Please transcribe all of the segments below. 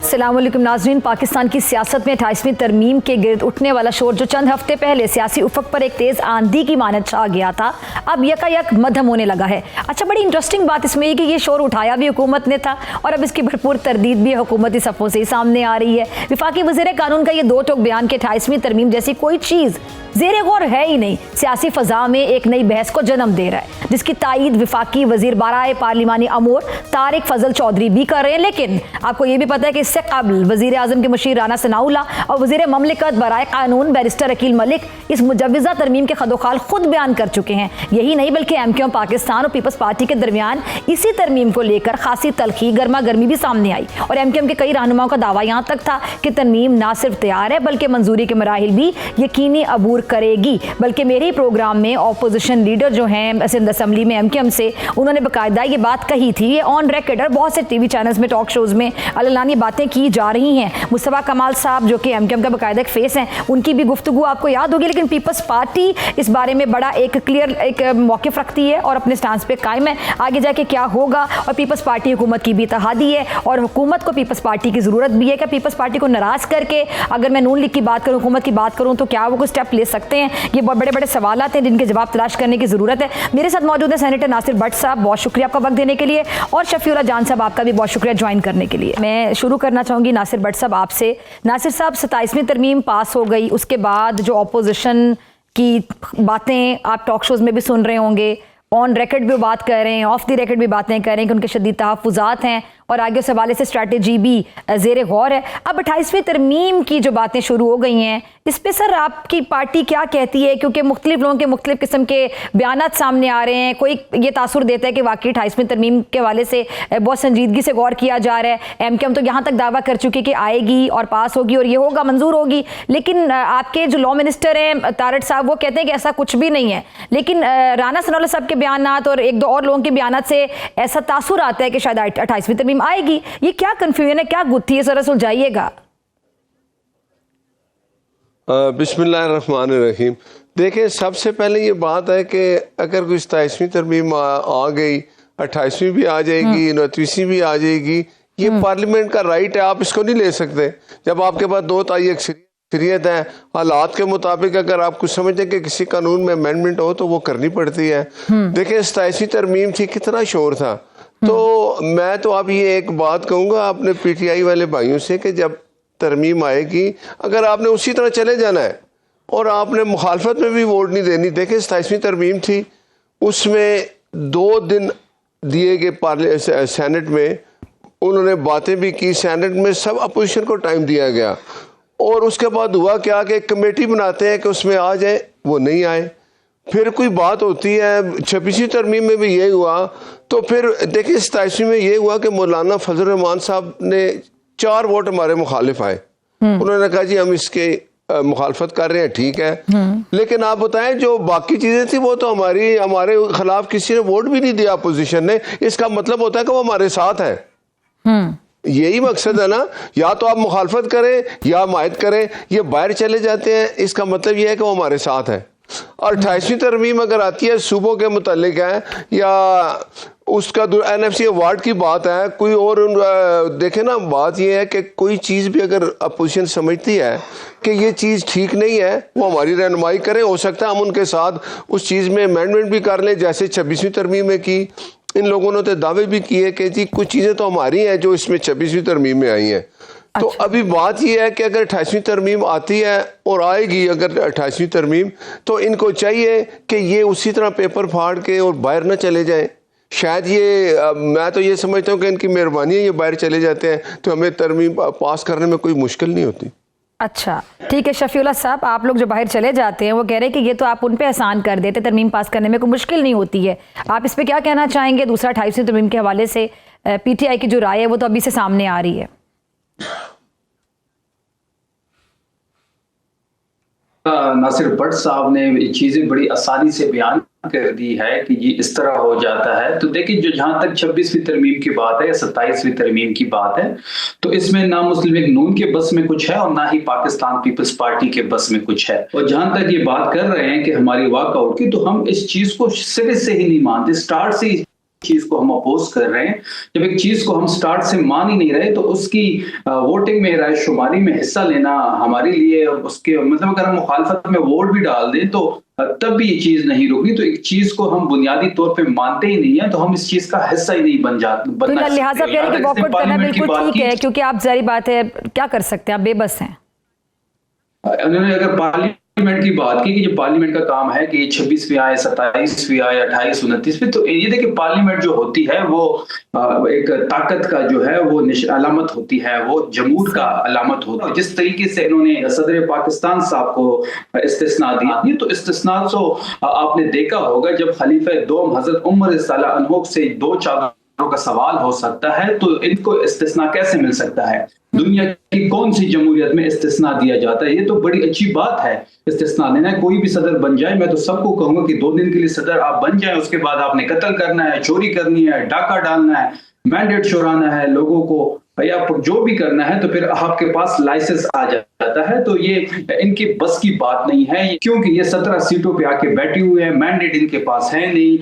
अस्सलाम वालेकुम नाज़रीन। पाकिस्तान की सियासत में 28वीं तरमीम के गिर्द उठने वाला शोर जो चंद हफ्ते पहले सियासी उफक पर एक तेज़ आंधी की मानद छा गया था, अब यकायक मद्धम होने लगा है। अच्छा, बड़ी इंटरेस्टिंग बात इसमें है कि ये शोर उठाया भी हुकूमत ने था और अब इसकी भरपूर तरदीद भी हुकूमती सफ़ों से ही सामने आ रही है। वफाकी वज़ीर कानून का ये दो टोक बयान के 28वीं तरमीम जैसी कोई चीज़ ज़ेरे गौर है ही नहीं, सियासी फ़ज़ा में एक नई बहस को जन्म दे रहा है, जिसकी तायीद वफाकी वज़ीर बाराए पार्लिमानी अमूर तारिक फजल चौधरी भी कर रहे हैं। लेकिन आपको ये भी पता है कि इससे कबल वज़ीर आज़म के मुशीर राना सनाउल्लाह और वज़ीर ममलिकत बराए कानून बैरिस्टर अकील मलिक इस मुजव्वज़ा तरमीम के खदोखाल खुद बयान कर चुके हैं। यही नहीं बल्कि MQM पाकिस्तान और पीपल्स पार्टी के दरमियान इसी तरमीम को लेकर खासी तलखी गर्मा गर्मी भी सामने आई और MQM के कई रहनुमाओं का दावा यहाँ तक था कि तरमीम ना सिर्फ तैयार है बल्कि मंजूरी के मराहिल भी यकीनी अबूर करेगी। बल्कि मेरे ही प्रोग्राम में अपोजिशन लीडर जो हैं सिंध असम्बली में MQM से, उन्होंने बाकायदा ये बात कही थी। ये ऑन रिकॉर्ड और बहुत से TV चैनल्स में, टॉक शोज में अललानी बातें की जा रही हैं। मुस्तफा कमाल साहब जो कि MQM का बाकायदा एक फेस हैं, उनकी भी गुफ्तगू आपको याद होगी। लेकिन पीपल्स पार्टी इस बारे में बड़ा एक क्लियर एक मौक़िफ़ रखती है और अपने स्टांस पे कायम है। आगे जाके क्या होगा, और पीपल्स पार्टी हुकूमत की भी इत्तेहादी है और हुकूमत को पीपल्स पार्टी की ज़रूरत भी है। क्या पीपल्स पार्टी को नाराज़ करके अगर मैं नून लीग की बात करूँ, हुकूमत की बात करूँ, तो क्या वो कोई स्टेप ले सकते हैं? ये बहुत बड़े बड़े सवाल हैं जिनके जवाब तलाश करने की ज़रूरत है। मेरे साथ मौजूद है सेनेटर नासिर भट्ट साहब, बहुत शुक्रिया आपका वक्त देने के लिए, और शफीउल्लाह जान साहब आपका भी बहुत शुक्रिया ज्वाइन करने के लिए। मैं शुरू करना चाहूँगी नासिर भट्ट साहब आपसे। नासिर साहब, 27वीं तरमीम पास हो गई, उसके बाद जो अपोजिशन की बातें आप टॉक शोज़ में भी सुन रहे होंगे, ऑन रिकॉर्ड भी बात कर रहे हैं, ऑफ द रिकॉर्ड भी बातें कर रहे हैं कि उनके शदीद तहफ़्फ़ुज़ात हैं और आगे उस हवाले से स्ट्रैटेजी भी ज़ेरे गौर है। अब 28वीं तरमीम की जो बातें शुरू हो गई हैं, इस पे सर आपकी पार्टी क्या कहती है? क्योंकि मुख्तलिफ लोगों के मुख्तलिफ किस्म के बयानात सामने आ रहे हैं। कोई ये तासुर देता है कि वाकई 28वीं तरमीम के हवाले से बहुत संजीदगी से गौर किया जा रहा है। MQM तो यहाँ तक दावा कर चुकी कि आएगी और पास होगी और ये होगा, मंजूर होगी। लेकिन आपके जो लॉ मिनिस्टर हैं तारड़ साहब, वो कहते हैं कि ऐसा कुछ भी नहीं है। लेकिन राना सनाउल्लाह साहब के बयानात और एक दो और लोगों के बयानात से ऐसा तासुर आता है कि शायद 28वीं तरमीम आएगी। ये क्या कंफ्यूजन है, क्या गुत्थी है, जरा सुलझाइएगा। बिस्मिल्लाहिर्रहमानिर्रहीम। देखिए, सबसे पहले ये बात है कि अगर कोई 27वीं तरमीम आ गई, 28वीं भी आ जाएगी, 29वीं भी आ जाएगी, ये पार्लियामेंट का राइट है, आप इसको नहीं ले सकते। जब आपके पास दो ताई अक्सरियत है, हालात के मुताबिक अगर आप कुछ समझते हैं कि किसी कानून में अमेंडमेंट हो तो वो करनी पड़ती है। देखिए, 27वीं तरमीम थी, कितना शोर था। तो मैं तो अब ये एक बात कहूँगा अपने PTI वाले भाइयों से कि जब तरमीम आएगी, अगर आपने उसी तरह चले जाना है और आपने मुखालफत में भी वोट नहीं देनी। देखिए, 27वीं तरमीम थी, उसमें 2 दिन दिए गए सेनेट में, उन्होंने बातें भी की, सेनेट में सब अपोजिशन को टाइम दिया गया। और उसके बाद हुआ क्या कि एक कमेटी बनाते हैं कि उसमें आ जाए, वो नहीं आए। फिर कोई बात होती है, 26वीं तरमीम में भी यही हुआ। तो फिर देखिए, 27वीं में ये हुआ कि मौलाना फजल रहमान साहब ने 4 वोट हमारे मुखालिफ आए। उन्होंने कहा जी हम इसके मुखालफत कर रहे हैं, ठीक है। लेकिन आप बताएं, जो बाकी चीजें थी वो तो हमारे खिलाफ किसी ने वोट भी नहीं दिया अपोजिशन ने। इसका मतलब होता है कि वो हमारे साथ है। यही मकसद है ना, या तो आप मुखालफत करें या हमायत करें। ये बाहर चले जाते हैं, इसका मतलब ये है कि वो हमारे साथ है। और 28वीं तरमीम अगर आती है, सूबों के मुतालिक है या उसका NFC अवार्ड की बात है, कोई और देखे ना, बात यह है कि कोई चीज़ भी अगर अपोजिशन समझती है कि ये चीज़ ठीक नहीं है, वो हमारी रहनुमाई करें। हो सकता है हम उनके साथ उस चीज़ में अमेंडमेंट भी कर लें, जैसे 26वीं तरमीम में की। इन लोगों ने तो दावे भी किए कि जी कुछ चीज़ें तो हमारी हैं जो इसमें 26वीं तरमीम में आई हैं। तो अभी बात यह है कि अगर 28वीं तरमीम आती है और आएगी अगर 28वीं तरमीम, तो इनको चाहिए कि ये उसी तरह पेपर फाड़ के और बाहर ना चले जाएं। शायद ये मैं तो ये समझता हूँ कि इनकी मेहरबानी है, ये बाहर चले जाते हैं तो हमें तरमीम पास करने में कोई मुश्किल नहीं होती। अच्छा, ठीक है शफीउल्लाह साहब, आप लोग जो बाहर चले जाते हैं वो कह रहे हैं कि ये तो आप उन पे एहसान कर देते, तरमीम पास करने में कोई मुश्किल नहीं होती है। आप इस पे क्या कहना चाहेंगे? दूसरा 28वीं तरमीम के हवाले से PTI की जो राय है वो तो अभी से सामने आ रही है। नासिर भट्ट साहब ने चीजें बड़ी आसानी से बयान कर दी है कि ये इस तरह हो जाता है। तो देखिए, जो जहां तक 26वीं तरमीम की बात है या 27वीं तरमीम की बात है, तो इसमें ना मुस्लिम लीग नून के बस में कुछ है और ना ही पाकिस्तान पीपल्स पार्टी के बस में कुछ है। और जहां तक ये बात कर रहे हैं कि हमारी वॉकआउट की, तो हम इस चीज को सिरे से ही नहीं मानते, स्टार्ट से ही चीज को हम अपोज कर रहे हैं, जब एक चीज को हम स्टार्ट से मान ही नहीं रहे, तो उसकी वोटिंग में, राय शुमारी में हिस्सा लेना हमारे लिए, उसके मतलब अगर हम मुखालफत में वोट भी डाल दें तो तब भी ये चीज नहीं रुकी। तो एक चीज को हम बुनियादी तौर पे मानते ही नहीं है तो हम इस चीज का हिस्सा ही नहीं बन जाते। तो लिहाजा आप कह रहे हैं कि वॉकआउट करना बिल्कुल ठीक है, क्योंकि आप जारी बात है क्या कर सकते हैं, आप बेबस हैं। उन्होंने अगर पार्लियामेंट की बात की कि जो पार्लियामेंट का काम है कि 26वीं आए, 27वीं आए, 28, 29वीं, तो ये देखिए पार्लियामेंट जो होती है वो एक ताकत का जो है वो अलामत होती है, वो जमूर का अलामत होता है। जिस तरीके से इन्होंने सदर पाकिस्तान साहब को इस्तिस्ना दिया, तो इस्तिस्ना तो आपने देखा होगा जब खलीफा दोम हजरत उमर अन्हो से 2 चादरों का सवाल हो सकता है, तो इनको इस्तिस्ना कैसे मिल सकता है? दुनिया की कौन सी जमहूरियत में इस्तिस्ना दिया जाता है? ये तो बड़ी अच्छी बात है इस्तिस्ना देना। कोई भी सदर बन जाए, मैं तो सबको कहूंगा कि 2 दिन के लिए सदर आप बन जाए, उसके बाद आपने कत्ल करना है, चोरी करनी है, डाका डालना है, मैंडेट चुराना है लोगों को, या जो भी करना है, तो फिर आपके पास लाइसेंस आ जाता है। तो ये इनके बस की बात नहीं है, क्योंकि ये 17 सीटों पे आके बैठे हुए हैं, मैंडेट इनके पास है नहीं,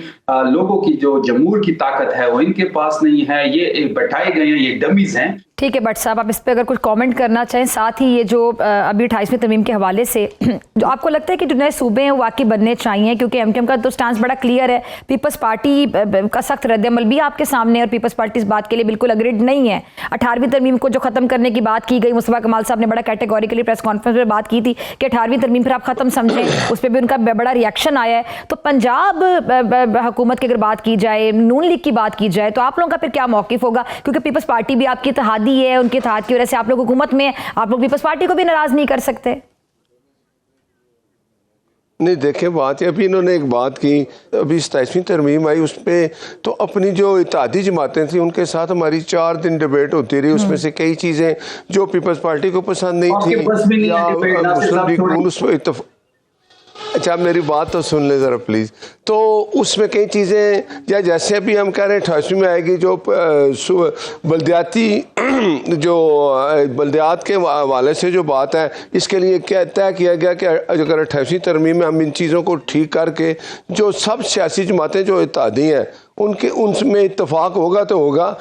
लोगों की जो जमहूर की ताकत है वो इनके पास नहीं है, ये बैठाए गए हैं, ये डमीज हैं। ठीक है भट्ट साहब, आप इस पे अगर कुछ कमेंट करना चाहें, साथ ही ये जो अभी 28वीं तरमीम के हवाले से जो आपको लगता है कि जो नए सूबे हैं वो वाकई बनने चाहिए, क्योंकि एमकेएम का तो स्टांस बड़ा क्लियर है, पीपल्स पार्टी का सख्त रद्दअमल भी आपके सामने है और पीपल्स पार्टी इस बात के लिए बिल्कुल अग्रीड नहीं है। 18वीं तरमीम को जो खत्म करने की बात की गई, मुस्तफा कमाल साहब ने बड़ा कैटेगोरिकली प्रेस कॉन्फ्रेंस में बात की थी कि 18वीं तरमीम फिर आप खत्म समझें, उस पर भी उनका बड़ा रिएक्शन आया है। तो पंजाब हुकूमत की अगर बात की जाए, नून लीग की बात की जाए, तो आप लोगों का फिर क्या मौकिफ होगा? क्योंकि पीपल्स पार्टी भी आपकी इत्तेहादी है, उनके इत्तेहाद की वजह से आप लोग हुकूमत में, आप लोग पीपल्स पार्टी को भी नाराज नहीं कर सकते। नहीं देखें, बात है अभी इन्होंने एक बात की, अभी 27वीं तरमीम आई, उस पर तो अपनी जो इत्तेहादी जमातें थी उनके साथ हमारी 4 दिन डिबेट होती रही, उसमें से कई चीज़ें जो पीपल्स पार्टी को पसंद नहीं थी या मुस्लिम लीग नून उस पर। अच्छा मेरी बात तो सुन ले ज़रा प्लीज़। तो उसमें कई चीज़ें, या जैसे अभी हम कह रहे हैं 28वीं में आएगी, जो बल्दियाती जो बल्दियात के हवाले से जो बात है, इसके लिए क्या तय किया गया कि अगर 28वीं तरमीम में हम इन चीज़ों को ठीक करके जो सब सियासी जमातें जो इत्तेहादी हैं उनके उनमें इत्तेफाक होगा तो होगा।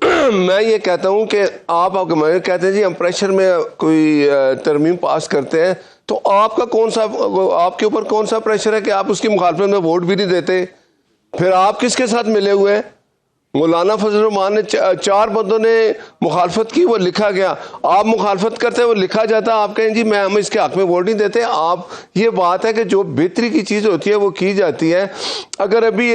मैं ये कहता हूँ कि आप कहते हैं जी हम प्रेशर में कोई तरमीम पास करते हैं, तो आपका कौन सा, आपके ऊपर कौन सा प्रेशर है कि आप उसकी मुखालफत में वोट भी नहीं देते? फिर आप किसके साथ मिले हुए हैं? मौलाना फजल रहमान ने 4 बंदों ने मुखालफत की, वो लिखा गया, आप मुखालफत करते हैं वो लिखा जाता, आप कहें जी हम इसके हक में वोट नहीं देते। आप, ये बात है कि जो बेहतरी की चीज़ होती है वो की जाती है। अगर अभी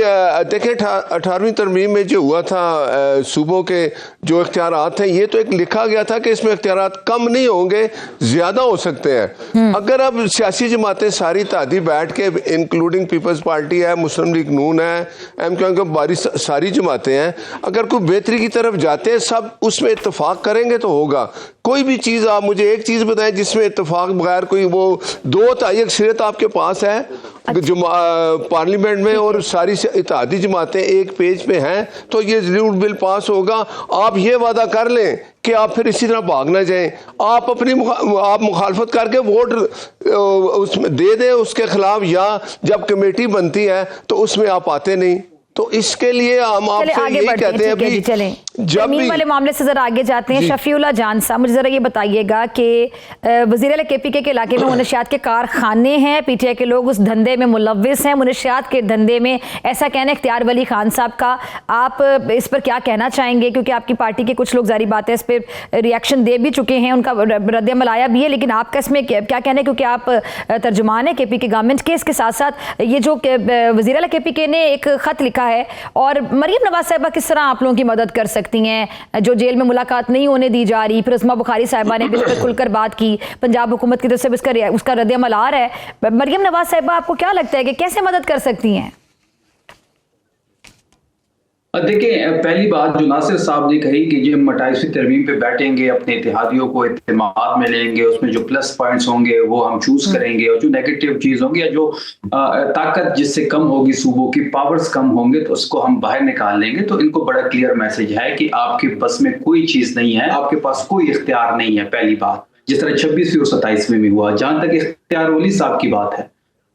देखें 18वीं तरमीम में जो हुआ था, सूबों के जो इख्तियारात हैं, ये तो एक लिखा गया था कि इसमें इख्तियारात कम नहीं होंगे, ज़्यादा हो सकते हैं। अगर अब सियासी जमातें सारी इत्तेहादी बैठ के, इंक्लूडिंग पीपल्स पार्टी है, मुस्लिम लीग नून है, एमकेएम, सारी जमातें हैं, अगर कोई बेहतरी की तरफ जाते हैं, सब उसमें इत्तेफाक करेंगे तो होगा। कोई भी चीज़, आप मुझे एक चीज़ बताएं जिसमें इत्तेफाक बगैर कोई, वो 2 अक्सरियत आपके पास है जो पार्लियामेंट में और सारी इत्तेहादी जमातें एक पेज पे हैं, तो ये जरूर बिल पास होगा। आप ये वादा कर लें कि आप फिर इसी तरह भाग ना जाएं, आप अपनी आप मुखालफत करके वोट उसमें दे दें उसके खिलाफ, या जब कमेटी बनती है तो उसमें आप आते नहीं। तो इसके लिए हम आपसे यही कहते हैं अभी जब भी वाले मामले से जरा आगे जाते हैं। शफीउल्लाह जान साहब, मुझे जरा ये बताइएगा कि वज़ीर केपीके के इलाके में मुनशियात के कारखाने हैं, पीटीआई के लोग उस धंधे में मुलव्विस हैं, मुनशियात के धंधे में, ऐसा कहना इख्तियार वली खान साहब का। आप इस पर क्या कहना चाहेंगे? क्योंकि आपकी पार्टी के कुछ लोग जारी बात है इस पर रिएक्शन दे भी चुके हैं, उनका रद्दअमल आया भी है, लेकिन आपका इसमें क्या कहना है? क्योंकि आप तर्जुमान है केपीके गवर्नमेंट के। इसके साथ साथ ये जो वज़ीर केपीके ने एक ख़त लिखा है, और मरियम नवाज साहिबा किस तरह आप लोगों की मदद कर सकती हैं, जो जेल में मुलाकात नहीं होने दी जा रही, फिर उस्मा बुखारी साहिबा ने भी इस पर खुलकर बात की, पंजाब हुकूमत की तरफ से उसका रद्दअमल आ रहा है। मरियम नवाज साहिबा, आपको क्या लगता है कि कैसे मदद कर सकती हैं? देखिए, पहली बात जो नासिर साहब ने कही कि जब 28वीं तरमीम पे बैठेंगे, अपने इत्तेहादियों को इत्तेमाद में लेंगे, उसमें जो प्लस पॉइंट्स होंगे वो हम चूज करेंगे, और जो नेगेटिव चीज होगी या जो ताकत जिससे कम होगी, सूबों की पावर्स कम होंगे, तो उसको हम बाहर निकाल लेंगे। तो इनको बड़ा क्लियर मैसेज है कि आपके बस में कोई चीज नहीं है, आपके पास कोई इख्तियार नहीं है। पहली बात, जिस तरह 26वीं और 27वीं में हुआ। जहां तक इख्तियार वली साहब की बात है,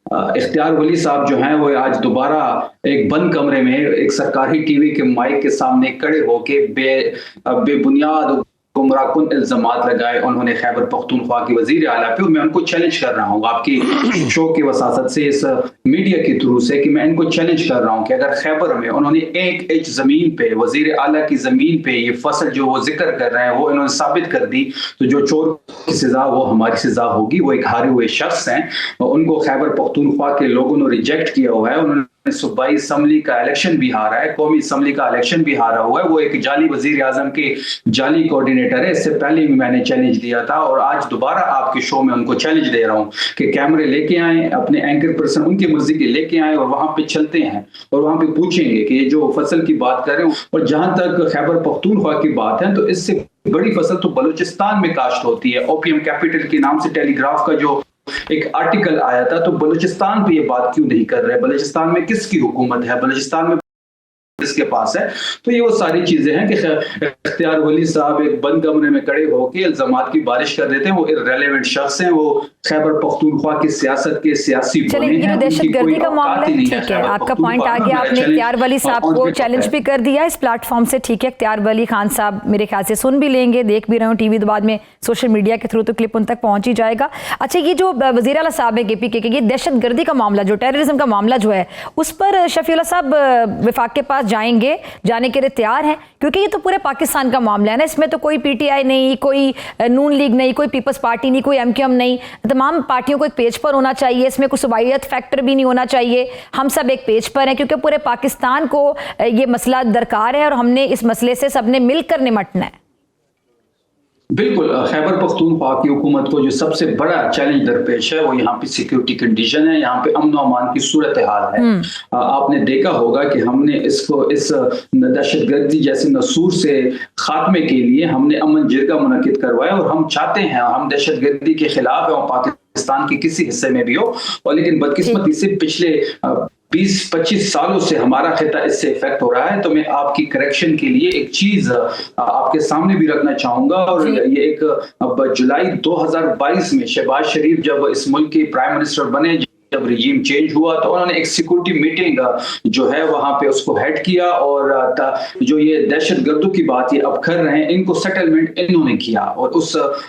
इख्तियार वली साहब जो हैं वो आज दोबारा एक बंद कमरे में एक सरकारी टीवी के माइक के सामने खड़े होके बेबुनियाद गुमराहकुन इल्जामात लगाए उन्होंने खैबर पख्तूनख्वा के वजीर आला पे। मैं उनको चैलेंज कर रहा हूँ आपकी शो की वसासत से, इस मीडिया के थ्रू से, कि मैं इनको चैलेंज कर रहा हूँ कि अगर खैबर में उन्होंने 1 इंच जमीन पे, वजीर आला की जमीन पे ये फसल जो वो जिक्र कर रहे हैं वो इन्होंने साबित कर दी, तो जो चोर की सजा वो हमारी सजा होगी। वो एक हारे हुए शख्स हैं, उनको खैबर पख्तूनख्वा के लोगों ने रिजेक्ट किया हुआ है। उन्होंने सूबाई असम्बली का इलेक्शन भी हारा है, कौमी असम्बली का इलेक्शन भी हारा हुआ है। वो एक जाली वजीर आजम के जाली कोऑर्डिनेटर है। इससे पहले भी मैंने चैलेंज दिया था और आज दोबारा आपके शो में उनको चैलेंज दे रहा हूं कि कैमरे लेके आए, अपने एंकर पर्सन उनकी मर्जी के लेके आए और वहां पे चलते हैं और वहां पे पूछेंगे कि ये जो फसल की बात कर रहे हो, और जहां तक खैबर पख्तूनख्वा की बात है तो इससे बड़ी फसल तो बलूचिस्तान में काश्त होती है। ओपीएम कैपिटल के नाम से टेलीग्राफ का जो एक आर्टिकल आया था, तो बलूचिस्तान पे ये बात क्यों नहीं कर रहे? बलूचिस्तान में किसकी हुकूमत है? बलूचिस्तान में इसके पास है। तो ये वो सारी चीजें हैं कि इख्तियार वली साहब एक बंद कमरे में खड़े होकर इल्जामात की बारिश कर देते हैं। वो इर्रेलेवेंट शख्स हैं, वो खैबर पख्तूनख्वा की सियासत के सियासी चलिए, ये दहशतगर्दी का मामला है, ठीक है, आपका पॉइंट आ गया। आपने इख्तियार वली साहब को चैलेंज भी कर दिया इस प्लेटफॉर्म से, ठीक है। इख्तियार वली खान साहब मेरे ख्याल से सुन भी लेंगे, देख भी रहे हो टीवी, तो बाद में सोशल मीडिया के थ्रू तो क्लिप उन तक पहुंच ही जाएगा। अच्छा, ये जो वज़ीर आला साहब है KPK के, ये दहशतगर्दी का मामला, जो टेररिज्म का मामला जो है, उस पर शफीउल्लाह साहब विफाक के पास जाएंगे, जाने के लिए तैयार हैं? क्योंकि ये तो पूरे पाकिस्तान का मामला है ना, इसमें तो कोई PTI नहीं, कोई नून लीग नहीं, कोई पीपल्स पार्टी नहीं, कोई MQM नहीं, तमाम पार्टियों को एक पेज पर होना चाहिए। इसमें कोई सुबाइयत फैक्टर भी नहीं होना चाहिए। हम सब एक पेज पर हैं क्योंकि पूरे पाकिस्तान को ये मसला दरकार है और हमने इस मसले से सबने मिलकर निमटना है। बिल्कुल, खैबर पख्तूनख्वा की हुकूमत को जो सबसे बड़ा चैलेंज दरपेश है वो यहाँ पे सिक्योरिटी कंडीशन है, यहाँ पे अमन अमान की सूरत हाल है। आपने देखा होगा कि हमने इसको इस दहशतगर्दी जैसे नसूर से खात्मे के लिए हमने अमन जिरगा मुनक्किद करवाया और हम चाहते हैं, हम दहशतगर्दी के खिलाफ है, पाकिस्तान के किसी हिस्से में भी हो, और लेकिन बदकिस्मती से पिछले 20-25 सालों से हमारा खिता इससे इफेक्ट हो रहा है। तो मैं आपकी करेक्शन के लिए एक चीज आपके सामने भी रखना चाहूंगा, और ये एक अब जुलाई 2022 में शहबाज शरीफ जब इस मुल्क के प्राइम मिनिस्टर बने, जब रिजीम चेंज हुआ, तो उन्होंने एक सिक्योरिटी मीटिंग जो है वहां पे उसको हेड किया, और जो ये दहशतगर्दों की बात ये अब कर रहे हैं, इनको सेटलमेंट इन्होंने किया, और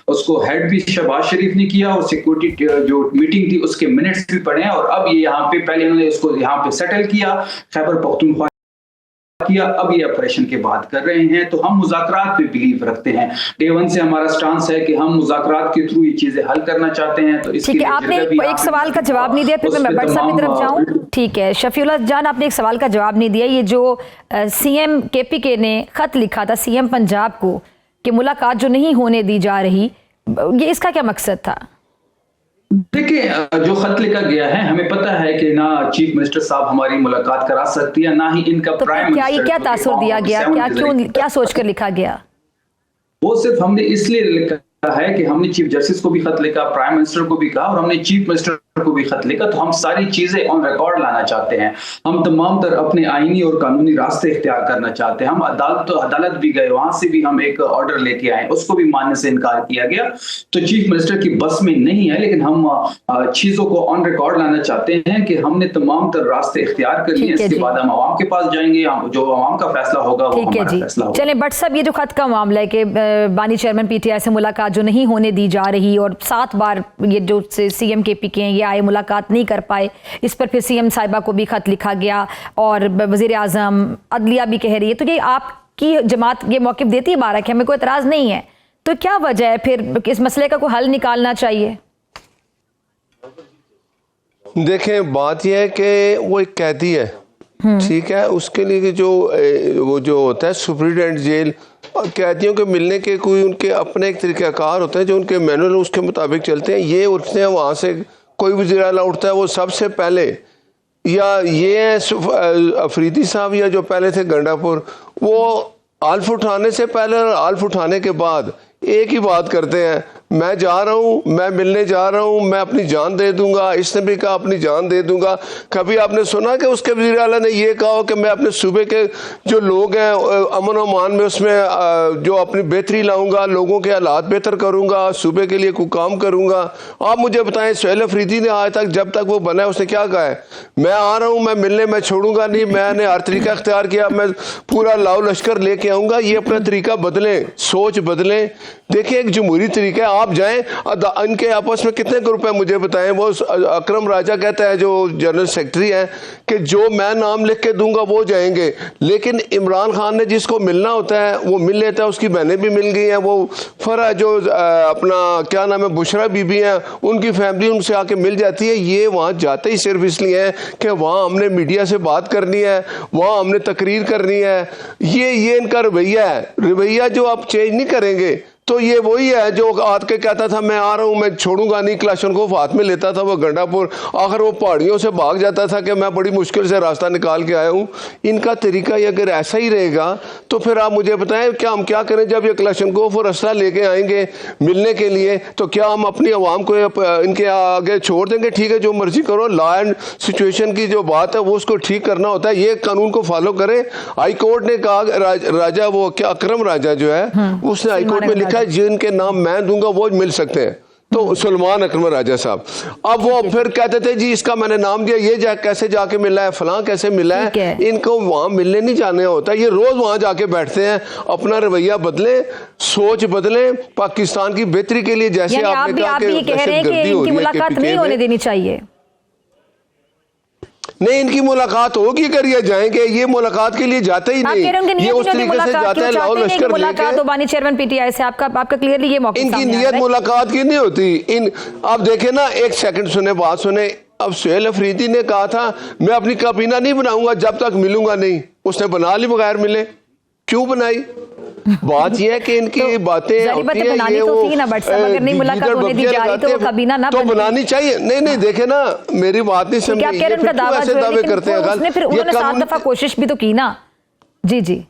उसको हेड भी शहबाज शरीफ ने किया, और सिक्योरिटी जो मीटिंग थी उसके मिनट्स भी पढ़े हैं। और अब ये यहाँ पे पहले इन्होंने उसको यहाँ पे सेटल किया, खैबर पख्तूनख्वा किया, अब ये ऑपरेशन की बात कर रहे हैं। तो हम मुज़ाकरात पे बिलीव रखते हैं, डे 1 से हमारा स्टांस है कि हम मुज़ाकरात के थ्रू ये चीजें हल करना चाहते हैं। तो ठीक है, आपने एक सवाल का जवाब नहीं दिया, फिर मैं भट्ट साहब की तरफ जाऊं। ठीक है शफीउल्लाह जान, आपने एक सवाल का जवाब नहीं दिया। ये जो CM KPK ने खत लिखा था CM पंजाब को कि मुलाकात जो नहीं होने दी जा रही, ये इसका क्या मकसद था? देखिए, जो खत लिखा गया है, हमें पता है कि ना चीफ मिनिस्टर साहब हमारी मुलाकात करा सकती है, ना ही इनका तो प्राइम मिनिस्टर। क्या तासुर दिया गया, क्या सोचकर लिखा गया? वो सिर्फ हमने इसलिए लिखा है कि हमने चीफ जस्टिस को भी खत लिखा, प्राइम मिनिस्टर को भी कहा, और हमने चीफ मिनिस्टर को भी खत लिखा। तो हम सारी चीजें ऑन रिकॉर्ड लाना चाहते हैं। हम तमाम तर अपने आईनी और कानूनी रास्ते इख्तियार करना चाहते हैं। हम अदालत भी गए, वहां से भी हम एक ऑर्डर लेके आए, उसको भी मानने से इनकार किया गया। तो चीफ मिनिस्टर की बस में नहीं है, लेकिन हम चीजों को ऑन रिकॉर्ड लाना चाहते हैं कि हमने तमाम तर रास्ते इख्तियार कर लिए। इसके बाद हम अवाम के पास जाएंगे, जो अवाम का फैसला होगा वो हमारा फैसला होगा। चले भट्ट साहब, ये जो खत का मामला है कि बानी चेयरमैन PTI से मुलाकात जो नहीं होने दी जा रही, और 7 बार ये जो CM KPK हैं ये आए, मुलाकात नहीं कर पाए, इस पर फिर CM साहिबा को भी खत लिखा गया, और वज़ीर आज़म, अदलिया भी कह रही है। तो ये आपकी जमात ये मौक़िफ़ देती है बारह कि हमें कोई एतराज़ नहीं है, तो क्या वजह है फिर इस मसले का कोई हल निकालना चाहिए? देखें, बात यह है कि वो एक कैदी है, ठीक है, उसके लिए जो वो जो होता है सुप्रिटेंडेंट जेल, कैदियों के मिलने के कोई उनके अपने एक तरीक़ाकार होते हैं जो उनके मैनुअल उसके मुताबिक चलते हैं। ये उठते हैं वहाँ से, कोई वज़ीर आला उठता है, वो सबसे पहले, या ये है अफरीदी साहब या जो पहले थे गंडापुर, वो आल्फ उठाने से पहले और आल्फ उठाने के बाद एक ही बात करते हैं, मैं जा रहा हूं, मैं मिलने जा रहा हूं, मैं अपनी जान दे दूंगा। इसने भी कहा अपनी जान दे दूंगा। कभी आपने सुना कि उसके वज़ीर आला ने ये कहा कि मैं अपने सूबे के जो लोग हैं अमन अमान में उसमें जो अपनी बेहतरी लाऊंगा, लोगों के हालात बेहतर करूंगा, सूबे के लिए कोई काम करूंगा? आप मुझे बताएं, सुहेल अफरीदी ने आज तक जब तक वो बना है उसने क्या कहा है? मैं आ रहा हूं, मैं मिलने, मैं छोड़ूंगा नहीं, मैंने हर तरीका इख्तियार किया, मैं पूरा लाओ लश्कर लेके आऊंगा। ये अपना तरीका बदलें, सोच बदलें। देखिए एक जमहूरी तरीका है, आप जाएं, इनके आपस में कितने ग्रुप है मुझे बताएं। वो अकरम राजा कहता है जो जनरल सेक्रेटरी है कि जो मैं नाम लिख के दूंगा वो जाएंगे, लेकिन इमरान खान ने जिसको मिलना होता है वो मिल लेता है। उसकी बहनें भी मिल गई हैं, वो फरा जो अपना क्या नाम है बुशरा बीबी हैं, उनकी फैमिली उनसे आके मिल जाती है। ये वहाँ जाते ही सिर्फ इसलिए है कि वहाँ हमने मीडिया से बात करनी है, वहाँ हमने तकरीर करनी है। ये इनका रवैया है। रवैया जो आप चेंज नहीं करेंगे तो ये वही है जो आके कहता था मैं आ रहा हूँ, मैं छोड़ूंगा नहीं, क्लाशनकोफ हाथ में लेता था वो गंडापुर, आखिर वो पहाड़ियों से भाग जाता था कि मैं बड़ी मुश्किल से रास्ता निकाल के आया हूँ। इनका तरीका ये अगर ऐसा ही रहेगा तो फिर आप मुझे बताएं क्या हम क्या करें? जब ये क्लाशनकोफ और असला लेके आएंगे मिलने के लिए तो क्या हम अपनी आवाम को इनके आगे छोड़ देंगे? ठीक है, जो मर्जी करो, लॉ एंड सिचुएशन की जो बात है वो उसको ठीक करना होता है, ये कानून को फॉलो करें। हाई कोर्ट ने कहा राजा वो क्या अकरम राजा जो है उसने हाई कोर्ट में लिखा जिनके नाम मैं दूंगा वो मिल सकते हैं, तो सुलेमान अकरम राजा साहब। अब वो फिर कहते थे जी इसका मैंने नाम दिया, ये कैसे जाके मिला है, फलां कैसे मिला है। इनको वहां मिलने नहीं जाने होता, ये रोज वहां जाके बैठते हैं। अपना रवैया बदलें, सोच बदलें पाकिस्तान की बेहतरी के लिए। जैसे आपने कहा कि दहशतगर्दी हो रही है, मुलाकात नहीं होने देनी चाहिए। नहीं, इनकी मुलाकात होगी अगर ये जाएंगे, ये मुलाकात के लिए जाते ही नहीं, ये उस तरीके से जाते हैं लाहौर लश्कर मुलाकात बानी चेयरमैन पीटीआई से आपका क्लियरली ये मौका इनकी नियत मुलाकात की नहीं होती। आप देखें ना, एक सेकंड सुने, बात सुने। अब सुहेल अफरीदी ने कहा था मैं अपनी काबीना नहीं बनाऊंगा जब तक मिलूंगा नहीं, उसने बना ली बगैर मिले। क्यों बनाई? बात यह है कि इनकी तो बातें होती हैं, ये वो अगर नहीं मुलाकात होने दी जा रही तो वो काबीना ना बनानी चाहिए। नहीं देखे ना, मेरी बात नहीं समझी, ऐसे दावे करते हैं। फिर उन्होंने 7 दफा कोशिश भी तो की ना। जी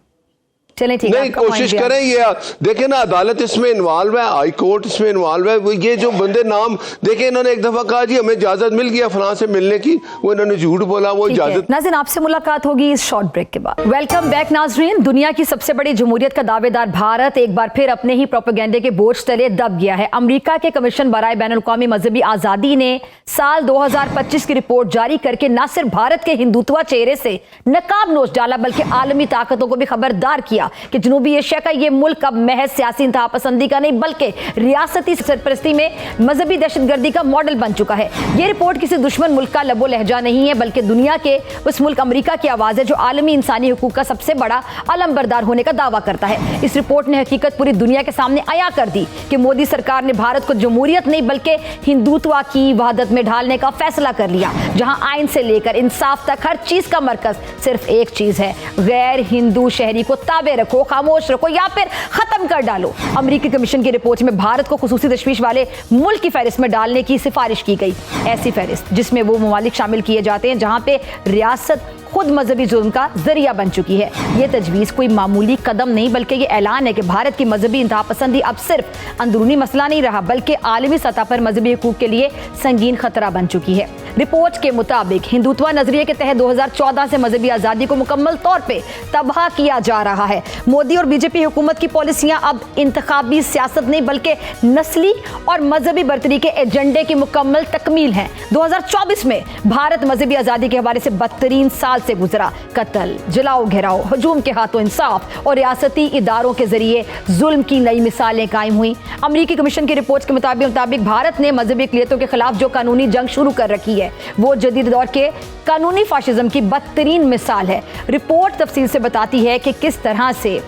चलें, ठीक है, नहीं कोशिश करें। ये देखें ना, अदालत इसमें इन्वॉल्व है, हाई कोर्ट इसमें इन्वॉल्व है। ये जो बंदे नाम देखें, इन्होंने एक दफा कहा जी हमें इजाजत मिल गया फलां से मिलने की, वो इन्होंने झूठ बोला, वो इजाजत। नाज़रीन, आपसे मुलाकात होगी इस शॉर्ट ब्रेक के बाद। वेलकम बैक नाज़रीन। दुनिया की सबसे बड़ी जमहूरियत का दावेदार भारत एक बार फिर अपने ही प्रोपेगेंडे के बोझ तले दब गया है। अमेरिका के कमीशन बराए बैनुल-अक़वामी मजहबी आजादी ने साल 2025 की रिपोर्ट जारी करके न सिर्फ भारत के हिंदुत्व चेहरे से नकाब नोच डाला बल्कि आलमी ताकतों को भी खबरदार किया कि जनूबी एशिया का ये मुल्क अब महज सियासी इंतहा पसंदी का नहीं बल्कि रियासती सरपरस्ती में मजहबी दहशतगर्दी का मॉडल बन चुका है। ये रिपोर्ट किसी दुश्मन मुल्क का लबो लहजा नहीं है बल्कि दुनिया के उस मुल्क अमेरिका की आवाज है जो आलमी इंसानी हुकूक का सबसे बड़ा अलमबरदार होने का दावा करता है। इस रिपोर्ट ने हकीकत पूरी दुनिया के सामने आया कर दी कि मोदी सरकार ने भारत को जमहूरियत नहीं बल्कि हिंदुत्व की वहदत में ढालने का फैसला कर लिया, जहां आइन से लेकर इंसाफ तक हर चीज का मरकज सिर्फ एक चीज है, गैर हिंदू शहरी को ताबे रखो, खामोश रखो या फिर खत्म कर डालो। अमेरिकी कमीशन की रिपोर्ट में भारत को खुसूसी तशवीश वाले मुल्क की फहरिस्त में डालने की सिफारिश की गई। ऐसी फहरिस्त जिसमें वो ममालिक शामिल किए जाते हैं जहां पे रियासत खुद मजहबी जुल्म का जरिया बन चुकी है। ये तजवीज़ कोई मामूली कदम नहीं बल्कि ये ऐलान है कि भारत की मजहबी इंतहा पसंदी अब सिर्फ अंदरूनी मसला नहीं रहा बल्कि आलमी सतह पर मजहबी हुकूक के लिए संगीन खतरा बन चुकी है। रिपोर्ट के मुताबिक हिंदुत्व नजरिए के तहत 2014 से मजहबी आज़ादी को मुकम्मल तौर पे तबाह किया जा रहा है। मोदी और बीजेपी हुकूमत की पॉलिसियां अब इंतखाबी सियासत नहीं बल्कि नस्ली और मजहबी बर्तरी के एजेंडे की मुकम्मल तकमील है। 2024 में भारत मजहबी आज़ादी के हवाले से बदतरीन साल से गुजरा। कत्ल, जलाओ घेराव, हजूम के हाथों इंसाफ और रियासती इदारों के जरिए जुल्म की नई मिसालें कायम हुई। अमेरिकी कमीशन की रिपोर्ट के मुताबिक भारत ने मजहबी अक़लियतों के खिलाफ जो कानूनी जंग शुरू कर रखी है वो जदीद दौर के कानूनी फाशिज्म की बदतरीन मिसाल है। रिपोर्ट तफसील से बताती है कि किस तरह से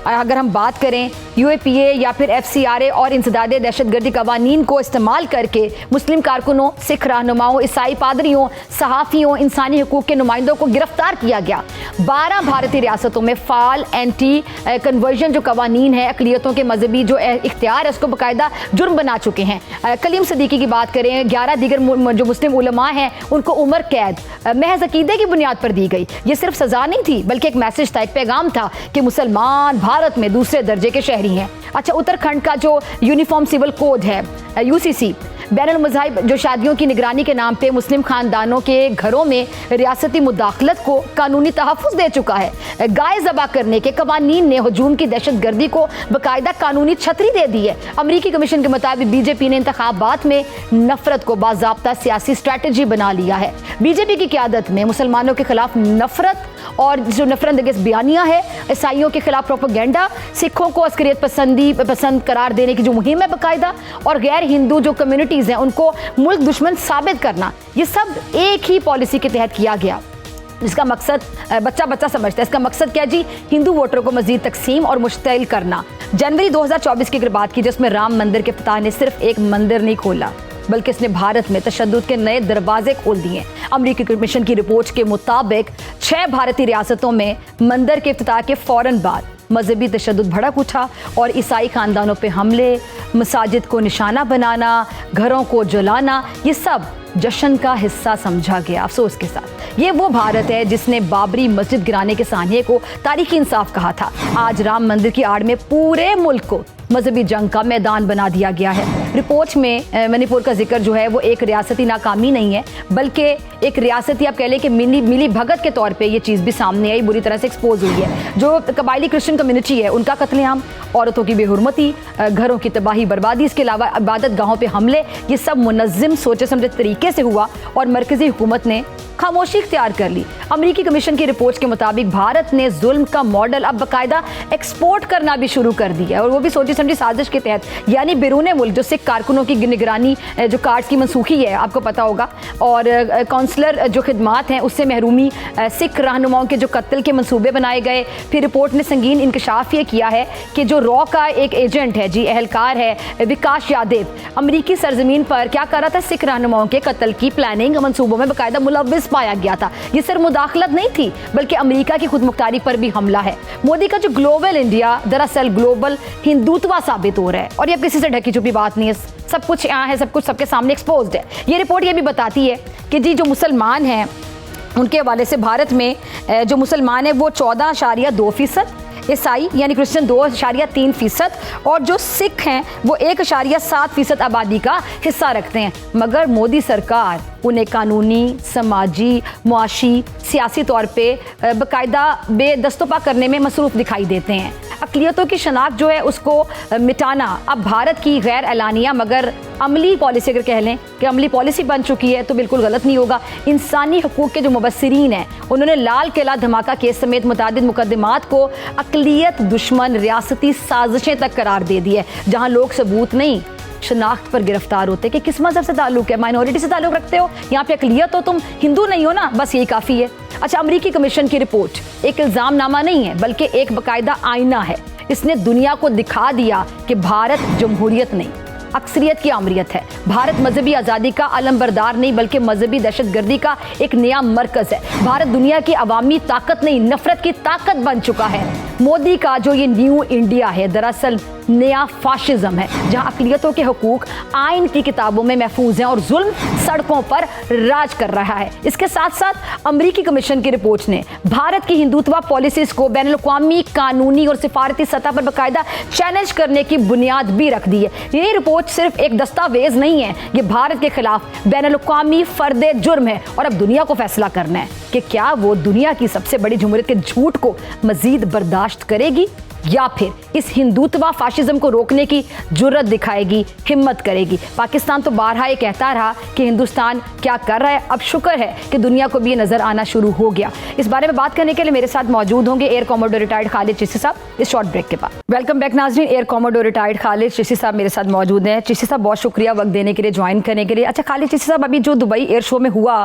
अगर हम बात करें यूएपीए या फिर एफसीआरए और इंसदादे दहशतगर्दी कवानीन को इस्तेमाल करके मुस्लिम कारकुनों, सिख रहनुमाओं, ईसाई पादरियों, सहाफ़ियों, इंसानी हुकूक के नुमाइंदों को गिरफ्तार किया गया। 12 भारतीय रियासतों में फ़ाल एंटी कन्वर्जन जो कवानीन है, अक़लियतों के मजहबी जो इख्तियार है उसको बाकायदा जुर्म बना चुके हैं। कलीम सदीकी की बात करें, 11 दीगर जो मुस्लिम उलमा हैं उनको उम्र कैद महज अकीदे की बुनियाद पर दी गई। ये सिर्फ सज़ा नहीं थी बल्कि एक मैसेज था, एक पैगाम था कि मुसलमान भारत में दूसरे दर्जे के शहरी शायरी हैं। अच्छा, उत्तराखंड का जो यूनिफॉर्म सिविल कोड है यूसीसी, बैनुल मज़ाहिब जो शादियों की निगरानी के नाम पे मुस्लिम खानदानों के घरों में रियासती मुदाखलत को कानूनी तहफ़्फ़ुज़ दे चुका है। गाय ज़बा करने के कवानीन ने हजूम की दहशतगर्दी को बाकायदा कानूनी छतरी दे दी है। अमरीकी कमीशन के मुताबिक बीजेपी ने इंतखाबात में नफरत को बाज़ाब्ता सियासी स्ट्रैटेजी बना लिया है। बीजेपी की क़यादत में मुसलमानों के खिलाफ नफरत और जो नफरत अंगेज़ बयानियाँ है, ईसाइयों के खिलाफ प्रोपेगेंडा, सिखों को अस्करियत पसंद करार देने की जो मुहिम है बाकायदा, और गैर हिंदू जो कम्युनिटीज़ हैं उनको मुल्क दुश्मन साबित करना, ये सब एक ही पॉलिसी के तहत किया गया। इसका मकसद बच्चा समझता है, इसका मकसद क्या जी? हिंदू वोटरों को मजीद तकसीम और मुश्तइल करना। जनवरी 2024 की अगर बात की, जिसमें राम मंदिर के फ़तह ने सिर्फ एक मंदिर नहीं खोला बल्कि इसने भारत में तशद्दुद के नए दरवाजे खोल दिए। अमरीकी कमीशन की रिपोर्ट के मुताबिक 6 भारतीय रियासतों में मंदिर के इफ्तिताह के फ़ौरन बाद मजहबी तशद्दुद भड़क उठा और ईसाई खानदानों पे हमले, मसाजिद को निशाना बनाना, घरों को जलाना, ये सब जश्न का हिस्सा समझा गया। अफसोस के साथ ये वो भारत है जिसने बाबरी मस्जिद गिराने के सानिए को तारीखी इंसाफ कहा था। आज राम मंदिर की आड़ में पूरे मुल्क को मजहबी जंग का मैदान बना दिया गया है। रिपोर्ट में मणिपुर का जिक्र जो है वो एक रियासती नाकामी नहीं है, बल्कि एक रियासती आप कह लें कि मिली भगत के तौर पे ये चीज़ भी सामने आई, बुरी तरह से एक्सपोज हुई है। जो कबायली क्रिश्चियन कम्युनिटी है उनका कत्लेआम, औरतों की बेहुरमती, घरों की तबाही बर्बादी, इसके अलावा इबादत गाहों पे हमले, ये सब मुनज़्ज़म सोचे समझे तरीके से हुआ और मरकज़ी हुकूमत ने खामोशी इख्तियार कर ली। अमरीकी कमीशन की रिपोर्ट के मुताबिक भारत ने जुल्म का मॉडल अब बाकायदा एक्सपोर्ट करना भी शुरू कर दिया है, और वो भी सोची समझी साजिश के तहत। यानी बैरून मुल्क जो सिख कारकुनों की निगरानी, जो कार्ड्स की मनसूखी है आपको पता होगा, और काउंसलर जो खिदमात हैं उससे महरूमी, सिख रहनुमाओं के जो कत्ल के मंसूबे बनाए गए। फिर रिपोर्ट ने संगीन इंकशाफ ये किया है कि जो रॉ का एक एजेंट है जी, एहलकार है विकास यादव, अमरीकी सरजमीन पर क्या कर रहा था? सिख रहनुमाओं के कत्ल की प्लानिंग मंसूबों में बाकायदा मुलव्विस पाया गया था। ये सिर्फ मुदाखलत नहीं थी बल्कि अमेरिका की खुद मुख्तारी पर भी हमला है। मोदी का जो ग्लोबल इंडिया दरअसल ग्लोबल हिंदुत्व साबित हो रहा है, और ये किसी से ढकी छुपी बात नहीं है, सब कुछ यहाँ है, सब कुछ सबके सामने एक्सपोज्ड है। ये रिपोर्ट ये भी बताती है कि जी जो मुसलमान हैं उनके हवाले से भारत में जो मुसलमान है वो 14.2%, ईसाई यानी क्रिश्चियन 2.3%, और जो सिख हैं वो 1.7% आबादी का हिस्सा रखते हैं। मगर मोदी सरकार उन्हें कानूनी, समाजी, मुआशी, सियासी तौर पे बाकायदा बेदस्तपा करने में मसरूफ़ दिखाई देते हैं। अक़लियतों की शनाख्त जो है उसको मिटाना अब भारत की गैर एलानिया मगर अमली पॉलिसी, अगर कह लें कि अमली पॉलिसी बन चुकी है तो बिल्कुल गलत नहीं होगा। इंसानी हकूक़ के जो मुबस्सिरीन हैं उन्होंने लाल किला धमाका केस समेत मुतादिद मुकदमात को अक़लियत दुश्मन रियासती साजिशें तक करार दे दी है, जहाँ लोग सबूत नहीं शनाख्त पर गिरफ्तार होते कि किस मज़हब से ताल्लुक़ है, माइनॉरिटी से ताल्लुक़ रखते हो, यहाँ पे अक़लियत हो, तुम हिंदू नहीं हो ना, बस यही काफ़ी है। अच्छा, अमरीकी कमीशन की रिपोर्ट एक इल्ज़ामनामा नहीं है बल्कि एक बाकायदा आईना है। इसने दुनिया को दिखा दिया कि भारत जमहूरियत नहीं, अक्सरियत की आमरियत है। भारत मजहबी आज़ादी का अलमबरदार नहीं बल्कि मजहबी दहशतगर्दी का एक नया मरकज़ है। भारत दुनिया की अवामी ताकत नहीं, नफरत की ताकत बन चुका है। मोदी का जो ये न्यू इंडिया है दरअसल नया फाशिज्म है, जहां अक़लियतों के हकूक़ आइन की किताबों में महफूज हैं और जुल्म सड़कों पर राज कर रहा है। इसके साथ साथ अमरीकी कमीशन की रिपोर्ट ने भारत की हिंदुत्व पॉलिसीज़ को बैनुल-अक़वामी कानूनी और सिफारती सतह पर बाकायदा चैलेंज करने की बुनियाद भी रख दी है। ये रिपोर्ट सिर्फ एक दस्तावेज नहीं है, ये भारत के खिलाफ बैनुल-अक़वामी फ़र्द जुर्म है, और अब दुनिया को फैसला करना है कि क्या वो दुनिया की सबसे बड़ी जमहूरियत के झूठ को मज़ीद बर्दाश्त करेगी या फिर इस हिंदुत्व फाशिज्म को रोकने की जुर्रत दिखाएगी, हिम्मत करेगी। पाकिस्तान तो बारहा ये कहता रहा कि हिंदुस्तान क्या कर रहा है, अब शुक्र है कि दुनिया को भी ये नज़र आना शुरू हो गया। इस बारे में बात करने के लिए मेरे साथ मौजूद होंगे air commodore retired Khalid Chishti साहब इस शॉर्ट ब्रेक के बाद। वेलकम बैक नाज़रीन, air commodore retired Khalid Chishti साहब मेरे साथ मौजूद हैं। चिश्ती साहब बहुत शुक्रिया वक्त देने के लिए, ज्वाइन करने के लिए। अच्छा खालिद चिश्ती साहब, अभी जो दुबई एयर शो में हुआ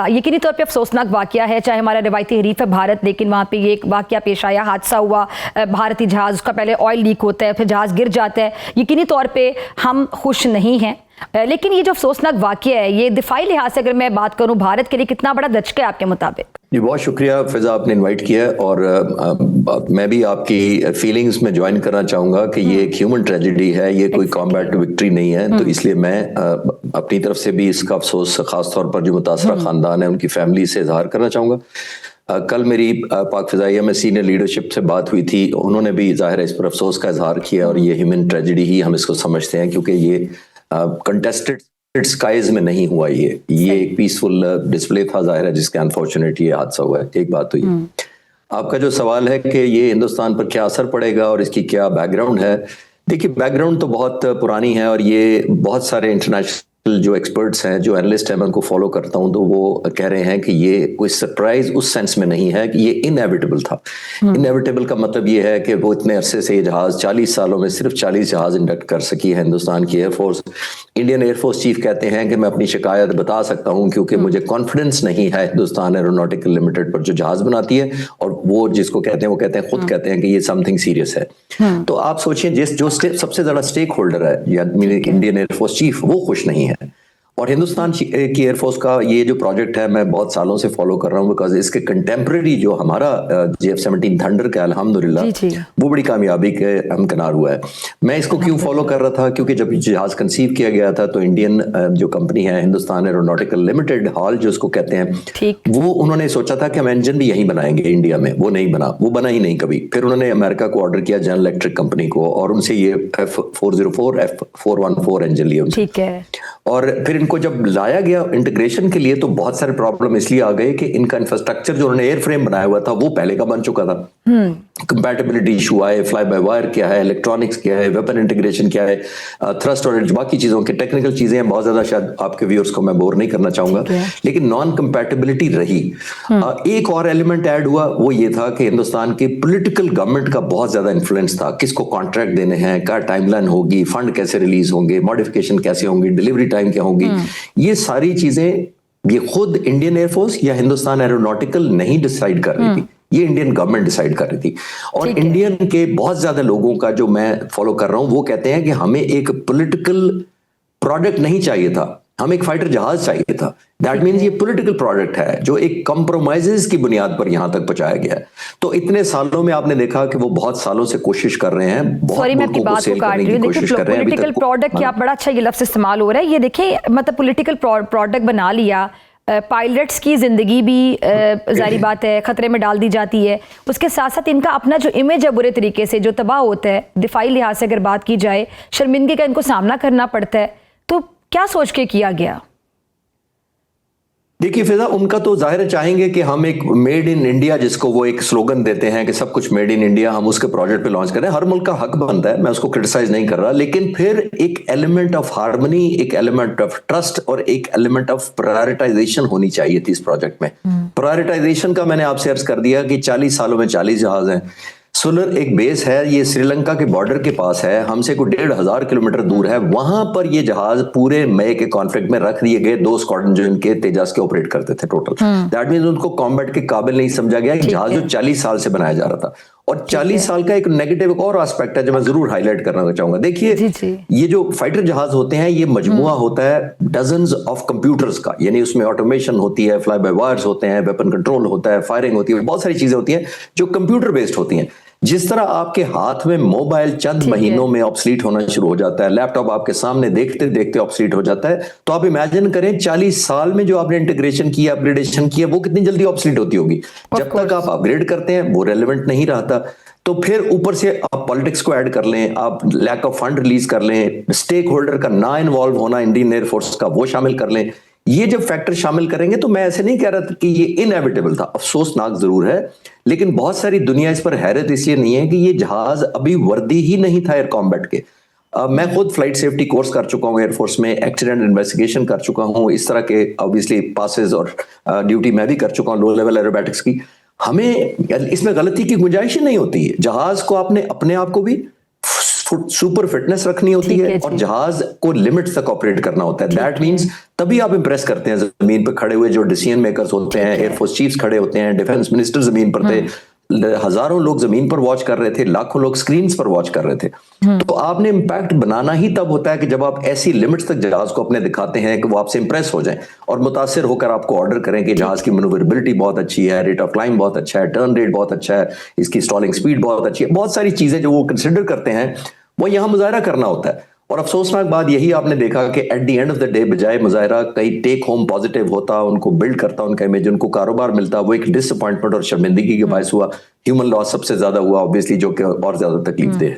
यकीनी तौर पर अफसोसनाक वाक़या है, चाहे हमारा रिवायती हरीफ है भारत, लेकिन वहाँ पर ये एक वाक़या पेश आया, हादसा हुआ, भारतीय जहाज़, उसका पहले ऑयल लीक होता है, फिर जहाज़ गिर जाता है। यकीनी तौर पे हम खुश नहीं हैं, लेकिन ये जो अफसोसनाक वाक़या है ये दिफाई लिहाज से अगर मैं बात करूं भारत के लिए कितना बड़ा दचका है आपके मुताबिक? जी बहुत शुक्रिया फिजा, आपने इनवाइट किया है, और मैं भी आपकी फीलिंग्स में ज्वाइन करना चाहूँगा कि ये एक ह्यूमन ट्रेजेडी है, ये कोई कॉम्बैट विक्ट्री नहीं है। तो इसलिए मैं अपनी तरफ से भी इसका अफसोस खास तौर पर जो मुतासरा ख़ानदान है उनकी फैमिली से इजहार करना चाहूँगा। कल मेरी पाक फिजाइया में सीनियर लीडरशिप से बात हुई थी, उन्होंने भी जाहिर है इस पर अफसोस का इजहार किया, और ये ह्यूमन ट्रेजेडी ही हम इसको समझते हैं, क्योंकि ये कंटेस्टेड स्काइज में नहीं हुआ। ये एक पीसफुल डिस्प्ले था, जाहिर है, जिसके अनफॉर्चुनेट ये हादसा हुआ है। एक बात हुई। आपका जो सवाल है कि ये हिंदुस्तान पर क्या असर पड़ेगा और इसकी क्या बैकग्राउंड है, देखिए बैकग्राउंड तो बहुत पुरानी है, और ये बहुत सारे इंटरनेशनल जो एक्सपर्ट्स हैं, जो एनालिस्ट हैं, मैं उनको फॉलो करता हूं, तो वो कह रहे हैं कि ये कोई सरप्राइज उस सेंस में नहीं है कि ये इनएविटेबल था। इनएविटेबल का मतलब ये है कि वो इतने अरसे से ये जहाज 40 सालों में सिर्फ 40 जहाज इंडक्ट कर सकी है हिंदुस्तान की एयरफोर्स। इंडियन एयरफोर्स चीफ कहते हैं कि मैं अपनी शिकायत बता सकता हूं क्योंकि मुझे कॉन्फिडेंस नहीं है हिंदुस्तान एरोनॉटिकल लिमिटेड पर जो जहाज बनाती है, और वो जिसको कहते हैं वो कहते हैं, खुद कहते हैं कि ये समथिंग सीरियस है। तो आप सोचिए, जो सबसे ज्यादा स्टेक होल्डर है या इंडियन एयरफोर्स चीफ, वो खुश नहीं है। और हिंदुस्तान की एयरफोर्स का ये जो प्रोजेक्ट है, मैं बहुत सालों से फॉलो कर रहा हूँ, बिकॉज इसके कंटेम्प्रेरी जो हमारा JF-17 थंडर का अल्हम्दुलिल्लाह वो बड़ी कामयाबी के हमकिनार हुआ है। मैं इसको क्यों फॉलो कर रहा था, क्योंकि जब जहाज कंसीव किया गया था तो इंडियन जो कंपनी है हिंदुस्तान एरोनॉटिकल लिमिटेड, हॉल जो उसको कहते हैं, वो उन्होंने सोचा था कि हम इंजन भी यहीं बनाएंगे इंडिया में। वो नहीं बना, वो बना ही नहीं कभी। फिर उन्होंने अमेरिका को ऑर्डर किया, जनरल इलेक्ट्रिक कंपनी को, और उनसे ये F404 F414 इंजन लिए उनसे। ठीक है। और फिर इनको जब लाया गया इंटीग्रेशन के लिए तो बहुत सारे प्रॉब्लम इसलिए आ गए कि इनका इंफ्रास्ट्रक्चर जो उन्होंने एयर फ्रेम बनाया हुआ था वो पहले का बन चुका था। कंपैटिबिलिटी इशू आए, फ्लाई बाय वायर क्या है, इलेक्ट्रॉनिक्स क्या है, वेपन इंटीग्रेशन क्या है, थ्रस्ट और बाकी चीजों की टेक्निकल चीजें हैं, बहुत ज्यादा शायद आपके व्यूअर्स को मैं बोर नहीं करना चाहूंगा, लेकिन नॉन कंपैटिबिलिटी रही। एक और एलिमेंट ऐड हुआ, वो ये था कि हिंदुस्तान के पॉलिटिकल गवर्नमेंट का बहुत ज्यादा इन्फ्लुएंस था, किसको कॉन्ट्रैक्ट देने हैं, क्या टाइमलाइन होगी, फंड कैसे रिलीज होंगे, मॉडिफिकेशन कैसे होंगी, डिलीवरी टाइम क्या होगी, ये सारी चीजें ये खुद इंडियन एयरफोर्स या हिंदुस्तान एरोनॉटिकल नहीं डिसाइड कर रही थी, ये इंडियन गवर्नमेंट डिसाइड कर रही थी। और इंडियन के बहुत ज्यादा लोगों का जो मैं फॉलो कर रहा हूं, वो कहते हैं कि हमें एक पॉलिटिकल प्रोडक्ट नहीं चाहिए था, हमें एक फाइटर जहाज चाहिए था। दैट मीन्स ये पॉलिटिकल प्रोडक्ट है जो एक कॉम्प्रोमाइजेस की बुनियाद पर यहां तक पहुंचाया गया है। तो इतने सालों में आपने देखा कि वो बहुत सालों से कोशिश कर रहे हैं, बहुत मुल्कों को सेल करने की कोशिश कर रहे हैं। पॉलिटिकल प्रोडक्ट क्या बड़ा अच्छा ये लफ्ज इस्तेमाल हो रहा है। ये देखिए, मतलब पॉलिटिकल प्रोडक्ट बना लिया, पायलट्स की जिंदगी भी जारी बात है खतरे में डाल दी जाती है, उसके साथ साथ इनका अपना जो इमेज है बुरे तरीके से जो तबाह होता है, दिफाई लिहाज से अगर बात की जाए, शर्मिंदगी का इनको सामना करना पड़ता है। तो क्या सोच के किया गया? देखिए फिजा, उनका तो जाहिर चाहेंगे कि हम एक मेड इन इंडिया, जिसको वो एक स्लोगन देते हैं कि सब कुछ मेड इन इंडिया, हम उसके प्रोजेक्ट पे लॉन्च करें। हर मुल्क का हक बनता है, मैं उसको क्रिटिसाइज नहीं कर रहा, लेकिन फिर एक एलिमेंट ऑफ हार्मनी, एक एलिमेंट ऑफ ट्रस्ट और एक एलिमेंट ऑफ प्रायोरिटाइजेशन होनी चाहिए थी इस प्रोजेक्ट में। प्रायोरिटाइजेशन का मैंने आपसे अर्ज कर दिया कि 40 सालों में 40 जहाज हैं। सुलर एक बेस है, ये श्रीलंका के बॉर्डर के पास है, हमसे कोई 1,500 किलोमीटर दूर है। वहां पर ये जहाज पूरे मई के कॉन्फ्लिक्ट में रख दिए गए, 2 स्क्वाड्रन जो इनके तेजस के ऑपरेट करते थे टोटल। दैट मींस उनको कॉम्बैट के काबिल नहीं समझा गया। जहाज जो 40 साल से बनाया जा रहा था, और 40 साल का एक नेगेटिव और एस्पेक्ट है जो मैं जरूर हाईलाइट करना चाहूंगा। देखिए, ये जो फाइटर जहाज होते हैं, ये मजमुआ होता है डजन्स ऑफ कंप्यूटर्स का, यानी उसमें ऑटोमेशन होती है, फ्लाई बाय वायर्स होते हैं, वेपन कंट्रोल होता है, फायरिंग होती है, बहुत सारी चीजें होती हैं जो कंप्यूटर बेस्ड होती हैं। जिस तरह आपके हाथ में मोबाइल चंद महीनों में ऑब्सलीट होना शुरू हो जाता है, लैपटॉप आपके सामने देखते देखते ऑब्सलीट हो जाता है, तो आप इमेजिन करें 40 साल में जो आपने इंटीग्रेशन किया, अपग्रेडेशन किया, वो कितनी जल्दी ऑब्सलीट होती होगी। जब तक आप अपग्रेड करते हैं वो रेलेवेंट नहीं रहता। तो फिर ऊपर से आप पॉलिटिक्स को ऐड कर लें, आप लैक ऑफ फंड रिलीज कर लें, स्टेक होल्डर का ना इन्वॉल्व होना इंडियन एयरफोर्स का वो शामिल कर लें। ये जब फैक्टर शामिल करेंगे तो मैं ऐसे नहीं कह रहा था कि ये इनएविटेबल था, अफसोसनाक जरूर है, लेकिन बहुत सारी दुनिया इस पर हैरत इसलिए नहीं है कि ये जहाज अभी वर्दी ही नहीं था एयर कॉम्बैट के। मैं खुद फ्लाइट सेफ्टी कोर्स कर चुका हूँ एयरफोर्स में, एक्सीडेंट इन्वेस्टिगेशन कर चुका हूँ, इस तरह के ऑब्वियसली पासेस और ड्यूटी मैं भी कर चुका हूँ लो लेवल एरोबैटिक्स की। हमें इसमें गलती की गुंजाइश ही नहीं होती है। जहाज को आपने अपने आप को भी सुपर फिटनेस रखनी होती है और जहाज को लिमिट्स तक ऑपरेट करना होता है। दैट मींस तभी आप इंप्रेस करते हैं जमीन पर खड़े हुए जो डिसीजन मेकर्स होते हैं, एयरफोर्स चीफ्स खड़े होते हैं, डिफेंस मिनिस्टर जमीन पर थे, हजारों लोग जमीन पर वॉच कर रहे थे, लाखों लोग स्क्रीन्स पर वॉच कर रहे थे। तो आपने इंपैक्ट बनाना ही तब होता है कि जब आप ऐसी लिमिट्स तक जहाज को अपने दिखाते हैं कि वो आपसे इंप्रेस हो जाए और मुतासिर होकर आपको ऑर्डर करें कि जहाज की मैन्यूवरेबिलिटी बहुत अच्छी है, रेट ऑफ क्लाइंब बहुत अच्छा है, टर्न रेट बहुत अच्छा है, इसकी स्टॉलिंग स्पीड बहुत अच्छी है, बहुत सारी चीजें जो वो कंसिडर करते हैं वो यहाँ मुजाहरा करना होता है। और अफसोसनाक बात यही आपने देखा कि eight the end of the day बजाय मुजाहरा कहीं टेक होम पॉजिटिव होता, उनको बिल्ड करता उनका इमेज, उनको कारोबार मिलता, वो एक डिसअपॉइंटमेंट और शर्मिंदगी के बायस हुआ। ह्यूमन लॉस सबसे ज्यादा हुआ ऑब्वियसली, जो कि और ज्यादा तकलीफ दे।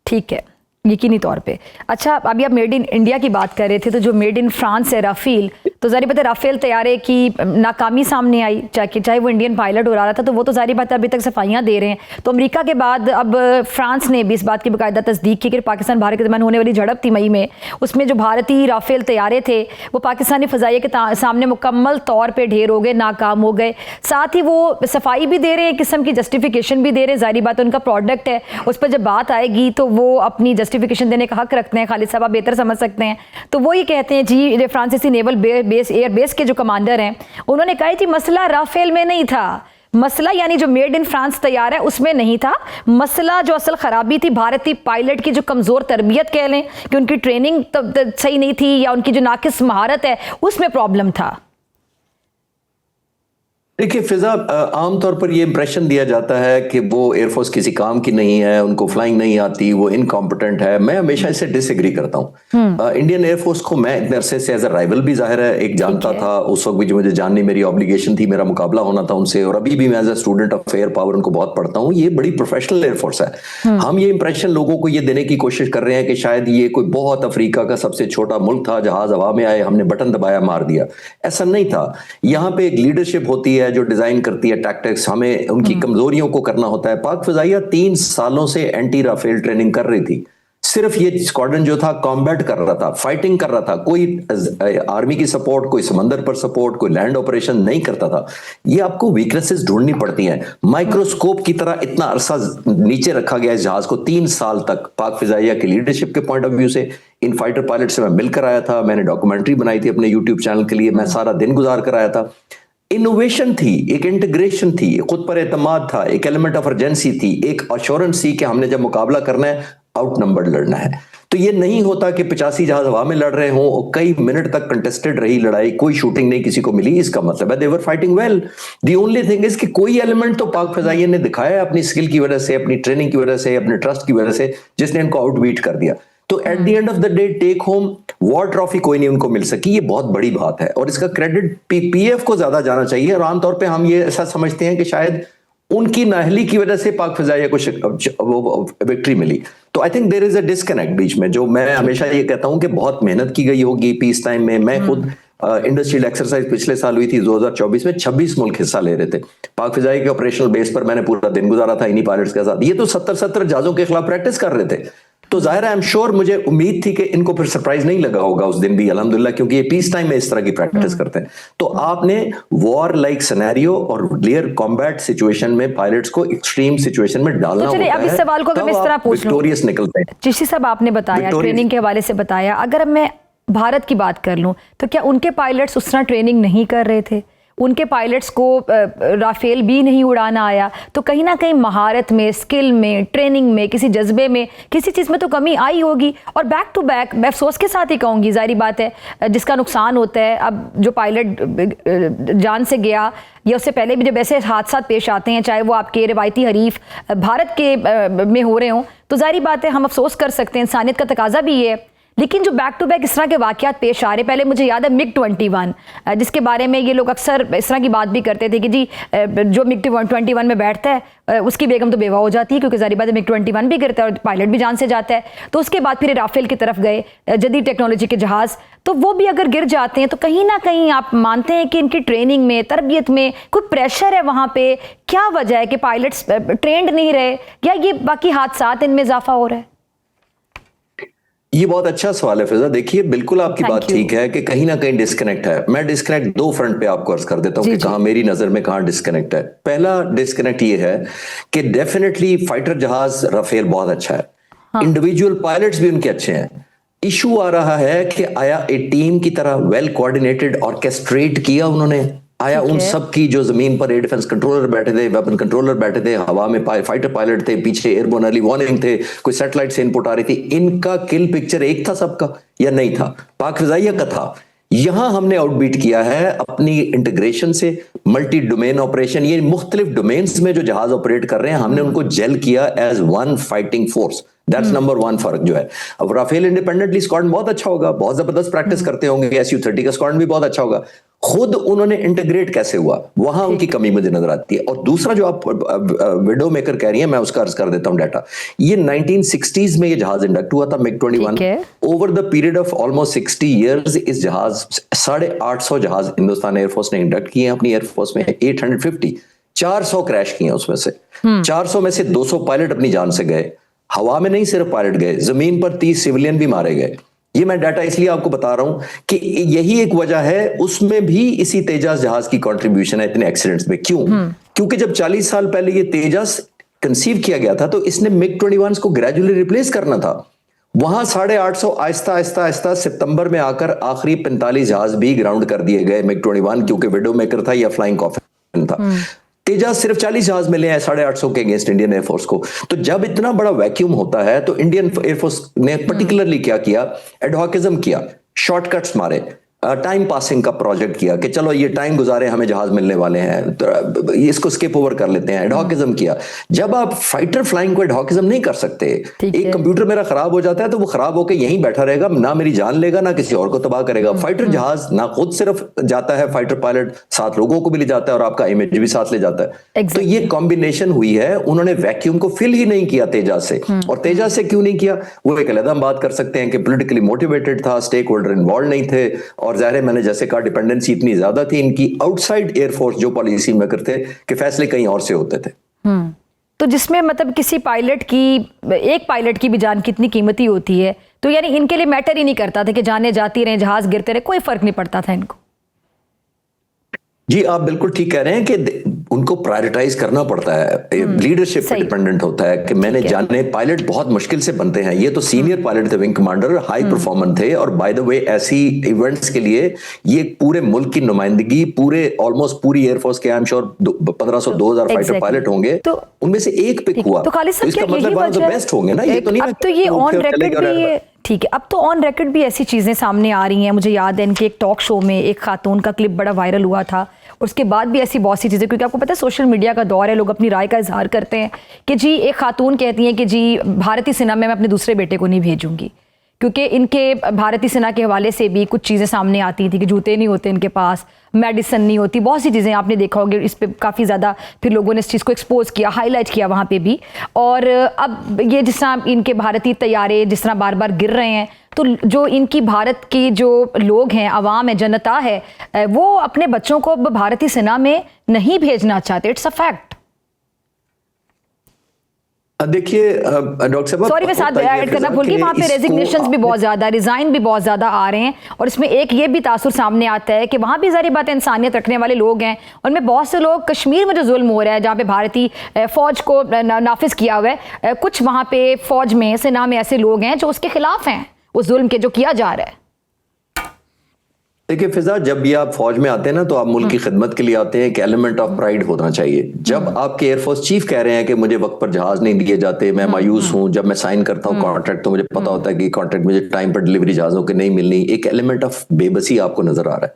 ठीक है, यकीनी तौर पे। अच्छा, अभी आप मेड इन इंडिया की बात कर रहे थे, तो जो मेड इन फ्रांस है राफेल, तो जारी बात है राफेल तैयारे की नाकामी सामने आई, चाहे वो इंडियन पायलट उड़ा रहा था, तो वो तो जारी बात है अभी तक सफाइयाँ दे रहे हैं। तो अमेरिका के बाद अब फ्रांस ने भी इस बात की बाकायदा तस्दीक की कि पाकिस्तान भारत के दरमियान होने वाली झड़प थी मई में, उसमें जो भारतीय राफेल तैयारे थे वो पाकिस्तानी फ़ज़ाइया के सामने मुकम्मल तौर पर ढेर हो गए, नाकाम हो गए। साथ ही वो सफाई भी दे रहे हैं, एक किस्म की जस्टिफिकेशन भी दे रहे हैं। जारी बात है उनका प्रोडक्ट है, उस पर जब बात आएगी तो वो अपनी जस्टिफिकेशन देने का हक रखते हैं। खालिद साहब आप बेहतर समझ सकते हैं। तो वो ये कहते हैं जी, फ्रांसीसी नेवल बेस एयर बेस के जो कमांडर हैं, उन्होंने कहा कि मसला राफेल में नहीं था, मसला यानी जो मेड इन फ्रांस तैयार है उसमें नहीं था, मसला जो असल खराबी थी भारतीय पायलट की जो कमज़ोर तरबियत कह लें कि उनकी ट्रेनिंग सही नहीं थी या उनकी जो नाकिस महारत है उसमें प्रॉब्लम था। देखिए फिजा, आमतौर पर ये इंप्रेशन दिया जाता है कि वो एयरफोर्स किसी काम की नहीं है, उनको फ्लाइंग नहीं आती, वो इनकॉम्पिटेंट है। मैं हमेशा इससे डिसएग्री करता हूँ। इंडियन एयरफोर्स को मैं इतने अरसे से एज अ राइवल भी जाहिर है एक जानता था, उस वक्त भी जो मुझे जानने मेरी ऑब्लिगेशन थी, मेरा मुकाबला होना था उनसे, और अभी भी मैं as a student of air power उनको बहुत पढ़ता हूँ। ये बड़ी प्रोफेशनल एयरफोर्स है। हम ये इंप्रेशन लोगों को ये देने की कोशिश कर रहे हैं कि शायद ये कोई बहुत अफ्रीका का सबसे छोटा मुल्क था, जहाज हवा में आए, हमने बटन दबाया मार दिया। ऐसा नहीं था। यहाँ पे एक लीडरशिप होती है जो डिजाइन करती है टैक्टिक्स, हमें उनकी कमजोरियों को करना होता है। पाक फिजाइया 3 सालों से एंटी राफेल ट्रेनिंग कर रही थी। सिर्फ ये स्क्वाड्रन जो था कॉम्बैट कर रहा था, फाइटिंग कर रहा था, कोई आर्मी की सपोर्ट, कोई समंदर पर सपोर्ट, कोई लैंड ऑपरेशन नहीं करता था। ये आपको वीकनेसेस ढूंढनी पड़ती हैं। माइक्रोस्कोप की तरह इतना अरसा नीचे रखा गया इस जहाज को 3 साल तक। पाक फिजाइया की लीडरशिप के पॉइंट ऑफ व्यू से, इन फाइटर पायलट से मैं मिलकर आया था, मैंने डॉक्यूमेंट्री बनाई थी अपने यूट्यूब चैनल के लिए, मैं सारा दिन गुजार कर आया था। इनोवेशन थी, एक इंटीग्रेशन थी, खुद पर एतमाद था, एक एलिमेंट ऑफ अर्जेंसी थी, एक अश्योरेंस थी कि हमने जब मुकाबला करना है आउट नंबर्ड लड़ना है। तो ये नहीं होता कि 85 जहाज हवा में लड़ रहे हों और कई मिनट तक कंटेस्टेड रही लड़ाई, कोई शूटिंग नहीं किसी को मिली, इसका मतलब है they were fighting well. The only thing is कि कोई एलिमेंट तो पाक फिजाइया ने दिखाया है अपनी स्किल की वजह से, अपनी ट्रेनिंग की वजह से, अपने ट्रस्ट की वजह से, जिसने इनको आउटबीट कर दिया। तो at the end of the day take home war trophy कोई नहीं उनको मिल सकी, ये बहुत बड़ी बात है और इसका क्रेडिट पीएफ को ज्यादा जाना चाहिए। और आमतौर पे हम ये ऐसा समझते हैं कि शायद उनकी नाहली की वजह से पाक फिजाइया को विक्ट्री मिली। तो I think there is a disconnect बीच में, जो मैं हमेशा ये कहता हूं कि बहुत मेहनत की गई होगी पीस टाइम में। मैं खुद इंडस्ट्रियल एक्सरसाइज पिछले साल हुई थी 2024 में, 26 मुल्क हिस्सा ले रहे थे। पाक फिजाइया के ऑपरेशनल बेस पर मैंने पूरा दिन गुजारा था इन्हीं पायलट्स के साथ। ये तो 70 जहाजों के खिलाफ प्रैक्टिस कर रहे थे। तो जाहिर है, आई एम श्योर, मुझे उम्मीद थी कि इनको फिर सरप्राइज नहीं लगा होगा उस दिन भी, अल्हम्दुलिल्लाह, क्योंकि ये पीस टाइम में इस तरह की प्रैक्टिस करते हैं। तो आपने वॉर लाइक सिनेरियो और नियर कॉम्बैट सिचुएशन में पायलट्स को एक्सट्रीम सिचुएशन में डालना होता है। अब इस सवाल को मैं इस तरह पूछ लूं, विक्टोरियस निकलते हैं। चिश्ती साहब आपने बताया, ट्रेनिंग के हवाले से बताया, अगर अब मैं भारत की बात कर लूं तो क्या उनके पायलट्स उस तरह ट्रेनिंग नहीं कर रहे थे? उनके पायलट्स को राफेल भी नहीं उड़ाना आया, तो कहीं ना कहीं महारत में, स्किल में, ट्रेनिंग में, किसी जज्बे में, किसी चीज़ में तो कमी आई होगी। और बैक टू बैक मैं अफसोस के साथ ही कहूँगी, जाहिर बात है जिसका नुकसान होता है, अब जो पायलट जान से गया या उससे पहले भी जब ऐसे हादसा पेश आते हैं, चाहे वो आपके रिवायती हरीफ भारत के में हो रहे हों, तो जाहिर बात है हम अफसोस कर सकते हैं, इंसानियत का तकाजा भी ये है। लेकिन जो बैक टू बैक इस तरह के वाक़यात पेश आ रहे, पहले मुझे याद है MiG-21, जिसके बारे में ये लोग अक्सर इस तरह की बात भी करते थे कि जी जो MiG-21 में बैठता है उसकी बेगम तो बेवा हो जाती है, क्योंकि ज़ाहिर बात है MiG-21 भी गिरता है और पायलट भी जान से जाता है। तो उसके बाद फिर राफेल की तरफ गए, जदीद टेक्नोलॉजी के जहाज़, तो वो भी अगर गिर जाते हैं तो कहीं ना कहीं आप मानते हैं कि इनकी ट्रेनिंग में, तरबियत में कोई प्रेशर है वहाँ पे? क्या वजह है कि पायलट्स ट्रेंड नहीं रहे, या ये बाकी हादसात इनमें इजाफा हो रहा है? ये बहुत अच्छा सवाल है फिजा। देखिए, बिल्कुल आपकी बात ठीक है कि कहीं ना कहीं डिस्कनेक्ट है। मैं डिस्कनेक्ट 2 फ्रंट पे आपको अर्ज कर देता हूँ कि कहाँ मेरी नजर में कहाँ डिस्कनेक्ट है। पहला डिस्कनेक्ट ये है कि डेफिनेटली फाइटर जहाज राफेल बहुत अच्छा है, इंडिविजुअल पायलट्स भी उनके अच्छे हैं। इशू आ रहा है कि आया एक टीम की तरह वेल कोऑर्डिनेटेड ऑर्केस्ट्रेट किया उन्होंने, आया उन सब की जो जमीन पर एयर डिफेंस कंट्रोलर बैठे थे, वेपन कंट्रोलर बैठे थे, हवा में फाइटर पायलट थे, पीछे एयरबोर्न अर्ली वार्निंग थे, कोई सैटेलाइट से इनपुट आ रही थी, इनका किल पिक्चर एक था सबका या नहीं था? पाक फिजाइया का था। यहां हमने आउटबीट किया है अपनी इंटीग्रेशन से, मल्टी डोमेन ऑपरेशन, ये मुख्तलिफ डोमेन्स में जो जहाज ऑपरेट कर रहे हैं हमने उनको जेल किया as one fighting force. That's number one फर्क जो है। अब राफेल इंडिपेंडेंटली स्क्वाड्रन बहुत अच्छा होगा, बहुत जबरदस्त प्रैक्टिस करते होंगे, SU-30 का स्क्वाड्रन भी बहुत अच्छा होगा। खुद उन्होंने इंटीग्रेट कैसे हुआ, वहां उनकी कमी मुझे नजर आती है। और दूसरा जो आप विडो मेकर कह रही हैं, मैं उसका अर्ज कर देता हूं डाटा। ये 1960s में ये जहाज इंडक्ट हुआ था, MiG-21। Over the period of almost 60 years इस जहाज 850 जहाज हिंदुस्तान एयरफोर्स ने इंडक्ट किए हैं अपनी एयरफोर्स में। 850 400 क्रैश किए उसमें से। 400 में से 200 पायलट अपनी जान से गए। हवा में नहीं सिर्फ पायलट गए, जमीन पर 30 सिविलियन भी मारे गए। ये मैं डाटा इसलिए आपको बता रहा हूं कि यही एक वजह है, उसमें भी इसी तेजस जहाज की कंट्रीब्यूशन है इतने एक्सीडेंट्स में। क्यों? क्योंकि जब 40 साल पहले ये तेजस कंसीव किया गया था तो इसने MiG-21 को ग्रेजुअली रिप्लेस करना था। वहां 850 आहिस्ता आहिस्ता आहिस्ता सितंबर में आकर आखिरी 45 जहाज भी ग्राउंड कर दिए गए MiG-21, क्योंकि विडो मेकर था या फ्लाइंग कॉफिन था। तेजस सिर्फ 40 जहाज मिले हैं 850 के अगेंस्ट इंडियन एयरफोर्स को। तो जब इतना बड़ा वैक्यूम होता है तो इंडियन एयरफोर्स ने पर्टिकुलरली क्या किया, एडहॉकिज्म किया, शॉर्टकट्स मारे, टाइम पासिंग का प्रोजेक्ट किया कि चलो ये टाइम गुजारे, हमें जहाज मिलने वाले हैं तो इसको स्किप ओवर कर लेते हैं। एडहॉकिज्म किया। जब आप फाइटर फ्लाइंग को एडहॉकिज्म नहीं कर सकते, एक कंप्यूटर मेरा खराब हो जाता है तो वो खराब होकर यहीं बैठा रहेगा, ना मेरी जान लेगा ना किसी और को तबाह करेगा। फाइटर जहाज ना खुद सिर्फ जाता है, फाइटर पायलट साथ लोगों को भी ले जाता है और आपका इमेज भी साथ ले जाता है। तो ये कॉम्बिनेशन हुई है। उन्होंने वैक्यूम को फिल ही नहीं किया तेजस से। और तेजस से क्यों नहीं किया, वो एक अलग हम बात कर सकते हैं कि पोलिटिकली मोटिवेटेड था, स्टेक होल्डर इन्वॉल्व नहीं थे, और जाहिर है मैंने जैसे कहा डिपेंडेंसी इतनी ज्यादा थी इनकी आउटसाइड एयरफोर्स जो पॉलिसी मेकर थे कि फैसले कहीं और से होते थे। तो जिसमें मतलब किसी पायलट की, एक पायलट की भी जान कितनी कीमती होती है, तो यानी इनके लिए मैटर ही नहीं करता था कि जाने जाती रहे, जहाज गिरते रहे, कोई फर्क नहीं पड़ता था इनको। जी आप बिल्कुल ठीक कह रहे हैं कि उनको प्रायोरिटाइज करना पड़ता है, लीडरशिप पे डिपेंडेंट होता है कि मैंने जाने। पायलट बहुत मुश्किल से बनते हैं, ये तो सीनियर पायलट थे, विंग कमांडर, हाई परफॉर्मर थे। और बाय द वे ऐसी इवेंट्स के लिए ये पूरे मुल्क की नुमाइंदगी, पूरे ऑलमोस्ट पूरी एयरफोर्स के I am sure 1500-2000 fighter pilot होंगे, तो उनमें से एक पिक हुआ, तो खालिद साहब इसका मतलब वन ऑफ द बेस्ट होंगे ना। ये तो नहीं, अब तो ये ऑन रिकॉर्ड भी, ठीक है, अब तो ऑन रिकॉर्ड भी ऐसी चीजें सामने आ रही हैं। मुझे याद है इनके एक टॉक शो में एक खातून का क्लिप बड़ा वायरल हुआ था, उसके बाद भी ऐसी बहुत सी चीज़ें, क्योंकि आपको पता है सोशल मीडिया का दौर है, लोग अपनी राय का इजहार करते हैं कि जी एक खातून कहती हैं कि जी भारतीय सेना में मैं अपने दूसरे बेटे को नहीं भेजूंगी, क्योंकि इनके भारतीय सेना के हवाले से भी कुछ चीज़ें सामने आती थी कि जूते नहीं होते इनके पास, मेडिसिन नहीं होती, बहुत सी चीज़ें आपने देखा होगा। इस पर काफ़ी ज़्यादा फिर लोगों ने इस चीज़ को एक्सपोज किया, हाईलाइट किया वहाँ पे भी। और अब ये जिस तरह इनके भारतीय तैयारे जिस तरह बार बार गिर रहे हैं, तो जो इनकी भारत की जो लोग हैं, आवाम है, जनता है, वो अपने बच्चों को भारतीय सेना में नहीं भेजना चाहते। It's a fact. देखिए डॉक्टर साहब, सॉरी मैं साथ ऐड करना भूल गई, वहाँ पे रेजिग्नेशंस भी बहुत ज़्यादा, रिजाइन भी बहुत ज़्यादा आ रहे हैं। और इसमें एक ये भी तासुर सामने आता है कि वहाँ भी सारी बातें इंसानियत रखने वाले लोग हैं, उनमें बहुत से लोग, कश्मीर में जो जुल्म हो रहा है, जहाँ पे भारतीय फौज को नाफिज किया हुआ है, कुछ वहाँ पे फौज में, सेना में ऐसे लोग हैं जो उसके खिलाफ हैं, उस जुल्म के जो किया जा रहा है। देखिए फिजा, जब भी आप फौज में आते हैं ना तो आप मुल्क की खिदमत के लिए आते हैं, एक एलिमेंट ऑफ प्राइड होना चाहिए। जब आपके एयरफोर्स चीफ कह रहे हैं कि मुझे वक्त पर जहाज नहीं दिए जाते, मैं मायूस हूं, जब मैं साइन करता हूं कॉन्ट्रैक्ट तो मुझे पता होता है कि कॉन्ट्रैक्ट मुझे टाइम पर डिलीवरी जहाजों की नहीं मिलनी, एक एलिमेंट ऑफ बेबसी आपको नजर आ रहा है।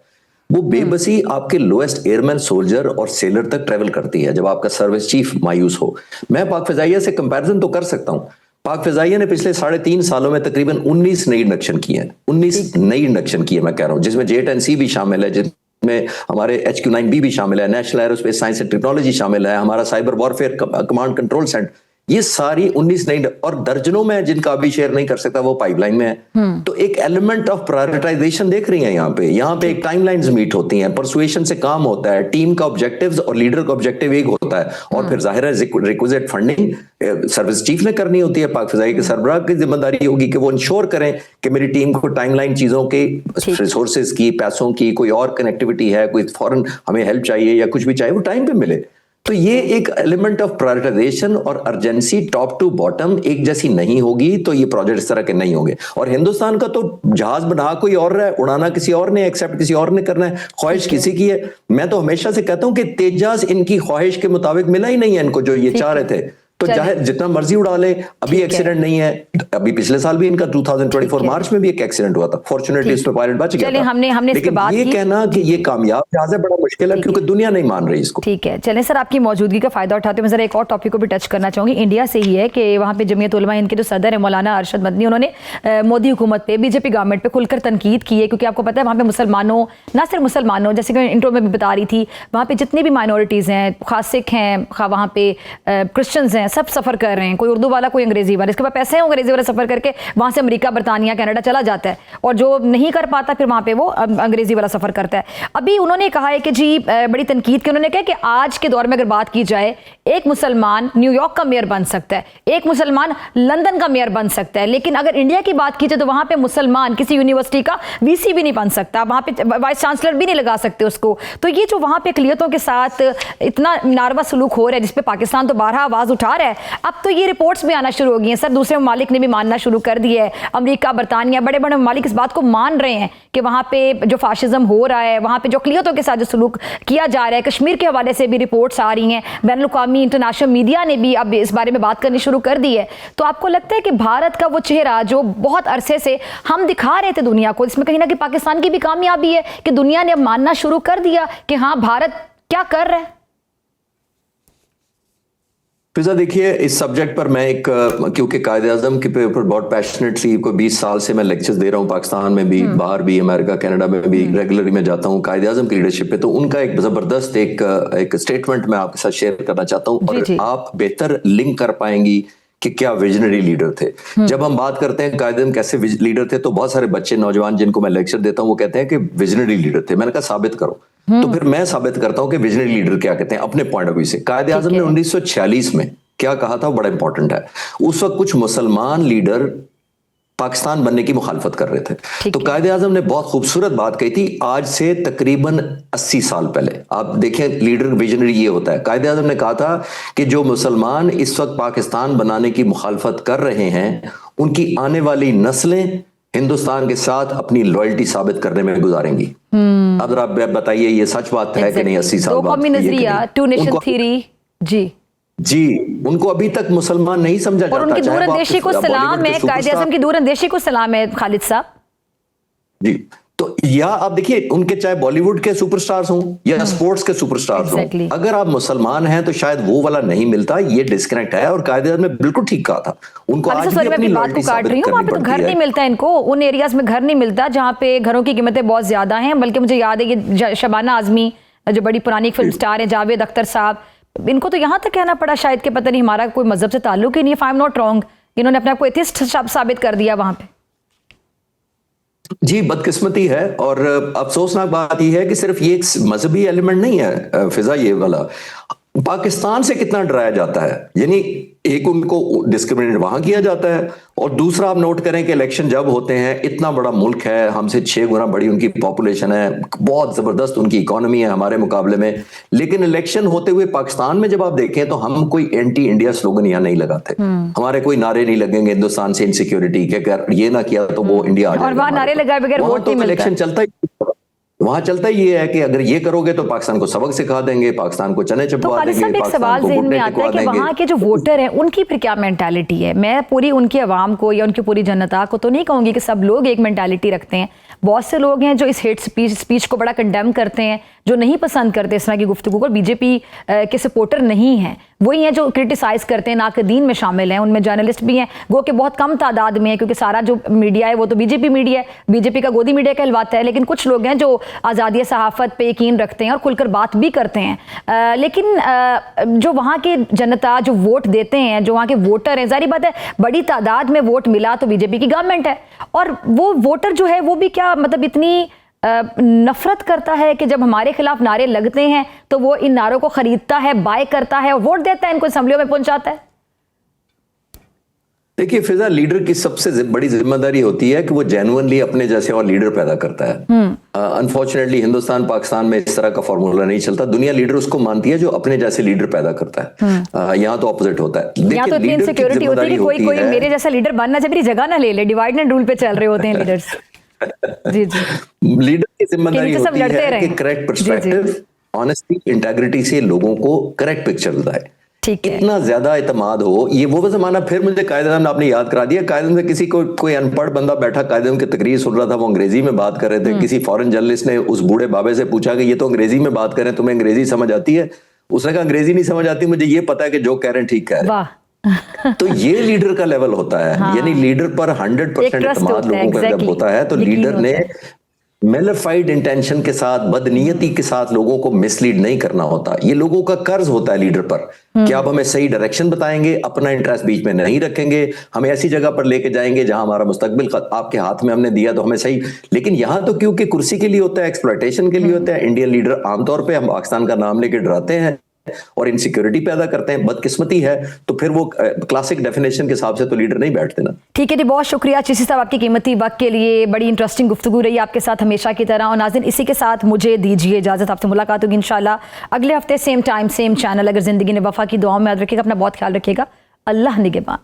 वो बेबसी आपके लोएस्ट एयरमैन, सोल्जर और सेलर तक ट्रेवल करती है जब आपका सर्विस चीफ मायूस हो। मैं पाक फिजाइया से कंपैरिजन तो कर सकता हूँ। पाक फिजाइया ने पिछले 3.5 सालों में तकरीबन 19 नई इंडक्शन किए हैं, 19 नई इंडक्शन किए मैं कह रहा हूँ, जिसमें J-10C भी शामिल है, जिसमें हमारे HQ-9B भी शामिल है, national aerospace science and technology शामिल है, हमारा cyber warfare command control centre, ये सारी 19 नई, और दर्जनों में जिनका अभी शेयर नहीं कर सकता वो पाइपलाइन में है। तो एक एलिमेंट ऑफ प्रायोरिटाइजेशन देख रही हैं यहाँ पे एक टाइमलाइंस मीट होती हैं, परसुएशन से काम होता है, टीम का ऑब्जेक्टिव्स और लीडर का ऑब्जेक्टिव एक होता है, और फिर जाहिर है रिक्विजिट फंडिंग सर्विस चीफ ने करनी होती है। पाक फिजाई के सरबराह की जिम्मेदारी होगी कि वो इंश्योर करें कि मेरी टीम को टाइमलाइन चीजों के, रिसोर्सेज की, पैसों की, कोई और कनेक्टिविटी है, कोई फॉरन हमें हेल्प चाहिए या कुछ भी चाहिए, वो टाइम पे मिले। तो ये एक एलिमेंट ऑफ प्रायोरिटाइजेशन और अर्जेंसी टॉप टू बॉटम एक जैसी नहीं होगी तो ये प्रोजेक्ट इस तरह के नहीं होंगे। और हिंदुस्तान का तो जहाज बना कोई और रहा है, उड़ाना किसी और ने, एक्सेप्ट किसी और ने करना है, ख्वाहिश किसी की है। मैं तो हमेशा से कहता हूं कि तेजस इनकी ख्वाहिश के मुताबिक मिला ही नहीं है इनको जो ये चाह रहे थे, तो चाहे जितना मर्जी उड़ा ले, अभी एक्सीडेंट नहीं है। अभी पिछले साल भी इनका 2024 मार्च में भी एक एक्सीडेंट हुआ था, फॉर्चुनेटली उसमें पायलट बच गया था। हमने लेकिन ये कहना कि ये कामयाब जहाज है बड़ा मुश्किल मुश्किल है क्योंकि दुनिया नहीं मान रही इसको। ठीक है, चलें सर, आपकी मौजूदगी का फायदा उठाते हुए मैं जरा एक और टॉपिक को भी टच करना चाहूंगी। इंडिया से ही है कि वहाँ पे जमीयत उलमा हिंद के जो सदर है मौलाना अरशद मदनी, उन्होंने मोदी हुकूमत पे, बीजेपी गवर्नमेंट पे खुलकर तनकीद की है, क्योंकि आपको पता है वहाँ पे मुसलमानों, ना सिर्फ मुसलमानों, जैसे कि इंट्रो में भी बता रही थी, वहाँ पे जितनी भी माइनॉरिटीज़ हैं, खास सिख हैं, खा वहाँ पे क्रिश्चियंस हैं, सब सफ़र कर रहे हैं, कोई उर्दू वाला, कोई अंग्रेज़ी वाला, इसके बाद पैसे हैं अंग्रेज़ी वाला सफ़र करके वहाँ से अमेरिका, बरतानिया, कनाडा चला जाता है, और जो नहीं कर पाता फिर वहाँ पे वो अंग्रेज़ी वाला सफ़र करता है। अभी उन्होंने कहा है कि जी बड़ी तनकीद की, उन्होंने कहा कि आज के दौर में अगर बात की जाए, एक मुसलमान न्यूयॉर्क का मेयर बन सकता है, एक मुसलमान लंदन का मेयर बन सकता है, लेकिन अगर इंडिया की बात की जाए तो वहाँ पे मुसलमान किसी यूनिवर्सिटी का वीसी भी नहीं बन सकता, वहाँ पे वाइस चांसलर भी नहीं लगा सकते उसको। तो ये जो वहाँ पे अक़लियतों के साथ इतना नारवा सलूक हो रहा है, जिसपे पाकिस्तान तो बारहा आवाज़ उठा रहा है, अब तो ये रिपोर्ट्स भी आना शुरू हो गई हैं सर, दूसरे ममालिक ने भी मानना शुरू कर दिया है, अमेरिका, बरतानिया, बड़े बड़े ममालिक इस बात को मान रहे हैं कि वहाँ पे जो फाशिज्म हो रहा है, वहाँ पे जो अक़लियतों के साथ जो सलूक किया जा रहा है, कश्मीर के हवाले से भी रिपोर्ट्स आ रही हैं, बैनुल-अक़वामी इंटरनेशनल मीडिया ने भी अब इस बारे में बात करनी शुरू कर दी है। तो आपको लगता है कि भारत का वो चेहरा जो बहुत अरसे से हम दिखा रहे थे दुनिया को, इसमें कहीं ना कहीं पाकिस्तान की भी कामयाबी है कि दुनिया ने अब मानना शुरू कर दिया कि हाँ भारत क्या कर रहा है? फिजा देखिए, इस सब्जेक्ट पर मैं एक, क्योंकि कायद-ए-आज़म के ऊपर बहुत पैशनेटली कोई 20 साल से मैं लेक्चर्स दे रहा हूँ, पाकिस्तान में भी, बाहर भी, अमेरिका, कनाडा में भी रेगुलरली मैं जाता हूँ कायद-ए-आज़म की लीडरशिप पे, तो उनका एक जबरदस्त एक स्टेटमेंट मैं आपके साथ शेयर करना चाहता हूँ, और आप बेहतर लिंक कर पाएंगी कि क्या विजनरी लीडर थे। जब हम बात करते हैं कायद-ए-आज़म कैसे लीडर थे, तो बहुत सारे बच्चे, नौजवान जिनको मैं लेक्चर देता हूँ, वो कहते हैं कि विजनरी लीडर थे। मैंने कहा साबित करो, तो फिर मैं साबित करता हूँ कि विजनरी लीडर क्या कहते हैं अपने पॉइंट ऑफ व्यू से। कायद-ए-आज़म ने 1946 में क्या कहा था, वो बड़ा इंपॉर्टेंट है। उस वक्त कुछ मुसलमान लीडर पाकिस्तान बनने की मुखालफत कर रहे थे, तो कायद-ए-आज़म ने बहुत खूबसूरत बात कही थी, आज से तकरीबन 80 साल पहले। आप देखें, लीडर विजनरी ये होता है। कायद-ए-आज़म ने कहा था कि जो मुसलमान इस वक्त पाकिस्तान बनाने की मुखालफत कर रहे हैं, उनकी आने वाली नस्लें हिंदुस्तान के साथ अपनी लॉयल्टी साबित करने में गुजारेंगी। अब आप बताइए, ये सच बात है कि नहीं? 80 साल बाद टू नेशन थ्योरी, जी, उनको अभी तक मुसलमान नहीं समझा जाता। और उनकी दूरंदेशी को सलाम है, कायद-ए-आज़म की दूरंदेशी को सलाम है खालिद साहब जी। तो या आप देखिए, उनके चाहे बॉलीवुड के सुपरस्टार्स हों या स्पोर्ट्स के सुपरस्टार्स हों, अगर आप मुसलमान हैं तो शायद वो वाला नहीं मिलता, ये डिस्कनेक्ट है। और कायद-ए-आज़म ने बिल्कुल ठीक कहा था, उनको आज भी अपनी लॉयल्टी साबित करनी पड़ती है। वहाँ पे तो घर नहीं मिलता इनको, उन एरियाज में घर नहीं मिलता जहाँ पे घरों की कीमतें बहुत ज्यादा हैं। बल्कि मुझे याद है कि शबाना आजमी जो बड़ी पुरानी फिल्म स्टार है, जावेद अख्तर साहब, इनको तो यहाँ तक कहना पड़ा शायद कि पता नहीं हमारा कोई मजहब से ताल्लुक ही नहीं है, if I am not wrong, इन्होंने अपने आप को एथिस्ट साबित कर दिया वहां पे। जी, बदकिस्मती है। और अफसोसनाक बात यह है कि सिर्फ ये एक मजहबी एलिमेंट नहीं है फिजा, ये वाला पाकिस्तान से कितना डराया जाता है। यानी एक, उनको डिस्क्रिमिनेट वहां किया जाता है, और दूसरा आप नोट करें कि इलेक्शन जब होते हैं, इतना बड़ा मुल्क है, हमसे 6 गुना बड़ी उनकी पॉपुलेशन है, बहुत जबरदस्त उनकी इकोनॉमी है हमारे मुकाबले में, लेकिन इलेक्शन होते हुए पाकिस्तान में जब आप देखें तो हम कोई एंटी इंडिया स्लोगन यहाँ नहीं लगाते। हमारे कोई नारे नहीं लगेंगे हिंदुस्तान से इनसिक्योरिटी के, अगर ये ना किया तो वो इंडिया आ जाएगा। और वहां नारे लगाए बगैर वोट नहीं मिलता। इलेक्शन चलता ही, वहां चलता ही ये है कि अगर ये करोगे तो पाकिस्तान को सबक सिखा देंगे, पाकिस्तान को चने चबवा देंगे, एक सवाल ज़हन में आता है कि वहाँ के जो वोटर हैं उनकी फिर क्या मेंटालिटी है। मैं पूरी उनकी आवाम को या उनकी पूरी जनता को तो नहीं कहूँगी कि सब लोग एक मेंटालिटी रखते हैं। बहुत से लोग हैं जो इस हेट स्पीच को बड़ा कंडेम करते हैं, जो नहीं पसंद करते इस तरह की गुफ्तगू को, बीजेपी के सपोर्टर नहीं हैं, वही हैं जो क्रिटिसाइज़ करते हैं, नाकदीन में शामिल हैं, उनमें जर्नलिस्ट भी हैं, वो कि बहुत कम तादाद में है, क्योंकि सारा जो मीडिया है वो तो बीजेपी मीडिया है, बीजेपी का गोदी मीडिया कहलवाता है। लेकिन कुछ लोग हैं जो आज़ादी सहाफ़त पे यकीन रखते हैं और खुलकर बात भी करते हैं। लेकिन जो वहाँ की जनता जो वोट देते हैं, जो वहाँ के वोटर हैं, जाहिर बात है बड़ी तादाद में वोट मिला तो बीजेपी की गवर्नमेंट है, और वो वोटर जो है वो भी क्या मतलब इतनी नफरत करता है कि जब हमारे खिलाफ नारे लगते हैं तो वो इन नारों को खरीदता है, बाय करता है और वोट देता है, इनको असेंबलियों में पहुंचाता है। देखिए फिजा, लीडर की सबसे बड़ी जिम्मेदारी होती है कि वो जेन्युइनली अपने जैसे और लीडर पैदा करता है। अनफॉर्चुनेटली हिंदुस्तान पाकिस्तान में इस तरह का फॉर्मूला नहीं चलता। दुनिया लीडर उसको मानती है जो अपने जैसे लीडर पैदा करता है। यहाँ तो ऑपोजिट होता है। यहाँ तो इतनी इनसिक्योरिटी होती है कि कोई मेरे जैसा लीडर बनना चाहिए, मेरी जगह ना ले ले, डिवाइड एंड रूल पे चल रहे होते हैं लीडर्स। जी जी, लीडर की जिम्मेदारी होती है कि करेक्ट पर्सपेक्टिव, ऑनेस्टी, इंटेग्रिटी से लोगों को करेक्ट पिक्चर बताए। ठीक है। इतना ज्यादा इतमाद हो, ये वो जमाना फिर मुझे कायदे ने आपने याद करा दिया। कायदे में किसी को कोई अनपढ़ बंदा बैठा कायदे की तकरीर सुन रहा था, वो अंग्रेजी में बात कर रहे थे। किसी फॉरेन जर्नलिस्ट ने उस बूढ़े बाबे से पूछा कि ये तो अंग्रेजी में बात कर रहे हैं, तुम्हें अंग्रेजी समझ आती है? उसने कहा अंग्रेजी नहीं समझ आती, मुझे ये पता है कि जो कह रहे हैं ठीक कह रहे हैं। वाह। तो ये लीडर का लेवल होता है। हाँ। यानी लीडर पर 100% trust इत्मीनान होता है, लोगों का जब exactly। होता है तो यकीन लीडर ने होता है। मेलिफाइड इंटेंशन के साथ, बदनीयती के साथ लोगों को मिसलीड नहीं करना होता। ये लोगों का कर्ज होता है लीडर पर कि आप हमें सही डायरेक्शन बताएंगे, अपना इंटरेस्ट बीच में नहीं रखेंगे, हमें ऐसी जगह पर लेके जाएंगे जहां हमारा मुस्तकबिल आपके हाथ में हमने दिया तो हमें सही। लेकिन यहां तो क्योंकि कुर्सी के लिए होता है, एक्सप्लॉयटेशन के लिए होता है। इंडियन लीडर आमतौर पर हम पाकिस्तान का नाम लेके डराते हैं और इनसिक्योरिटी पैदा करते हैं, बदकिस्मती है। तो फिर वो क्लासिक डेफिनेशन के हिसाब से तो लीडर नहीं बैठते ना। ठीक है जी, बहुत शुक्रिया चीसी साहब आपकी कीमती वक्त के लिए। बड़ी इंटरेस्टिंग गुफ्तगू रही आपके साथ हमेशा की तरह। और नाज़रीन, इसी के साथ मुझे दीजिए इजाजत। आपसे मुलाकात होगी इंशाल्लाह अगले हफ्ते, सेम टाइम सेम चैनल। अगर जिंदगी ने वफा की दुआओं में याद रखिएगा, अपना बहुत ख्याल रखिएगा। अल्लाह निगहबान।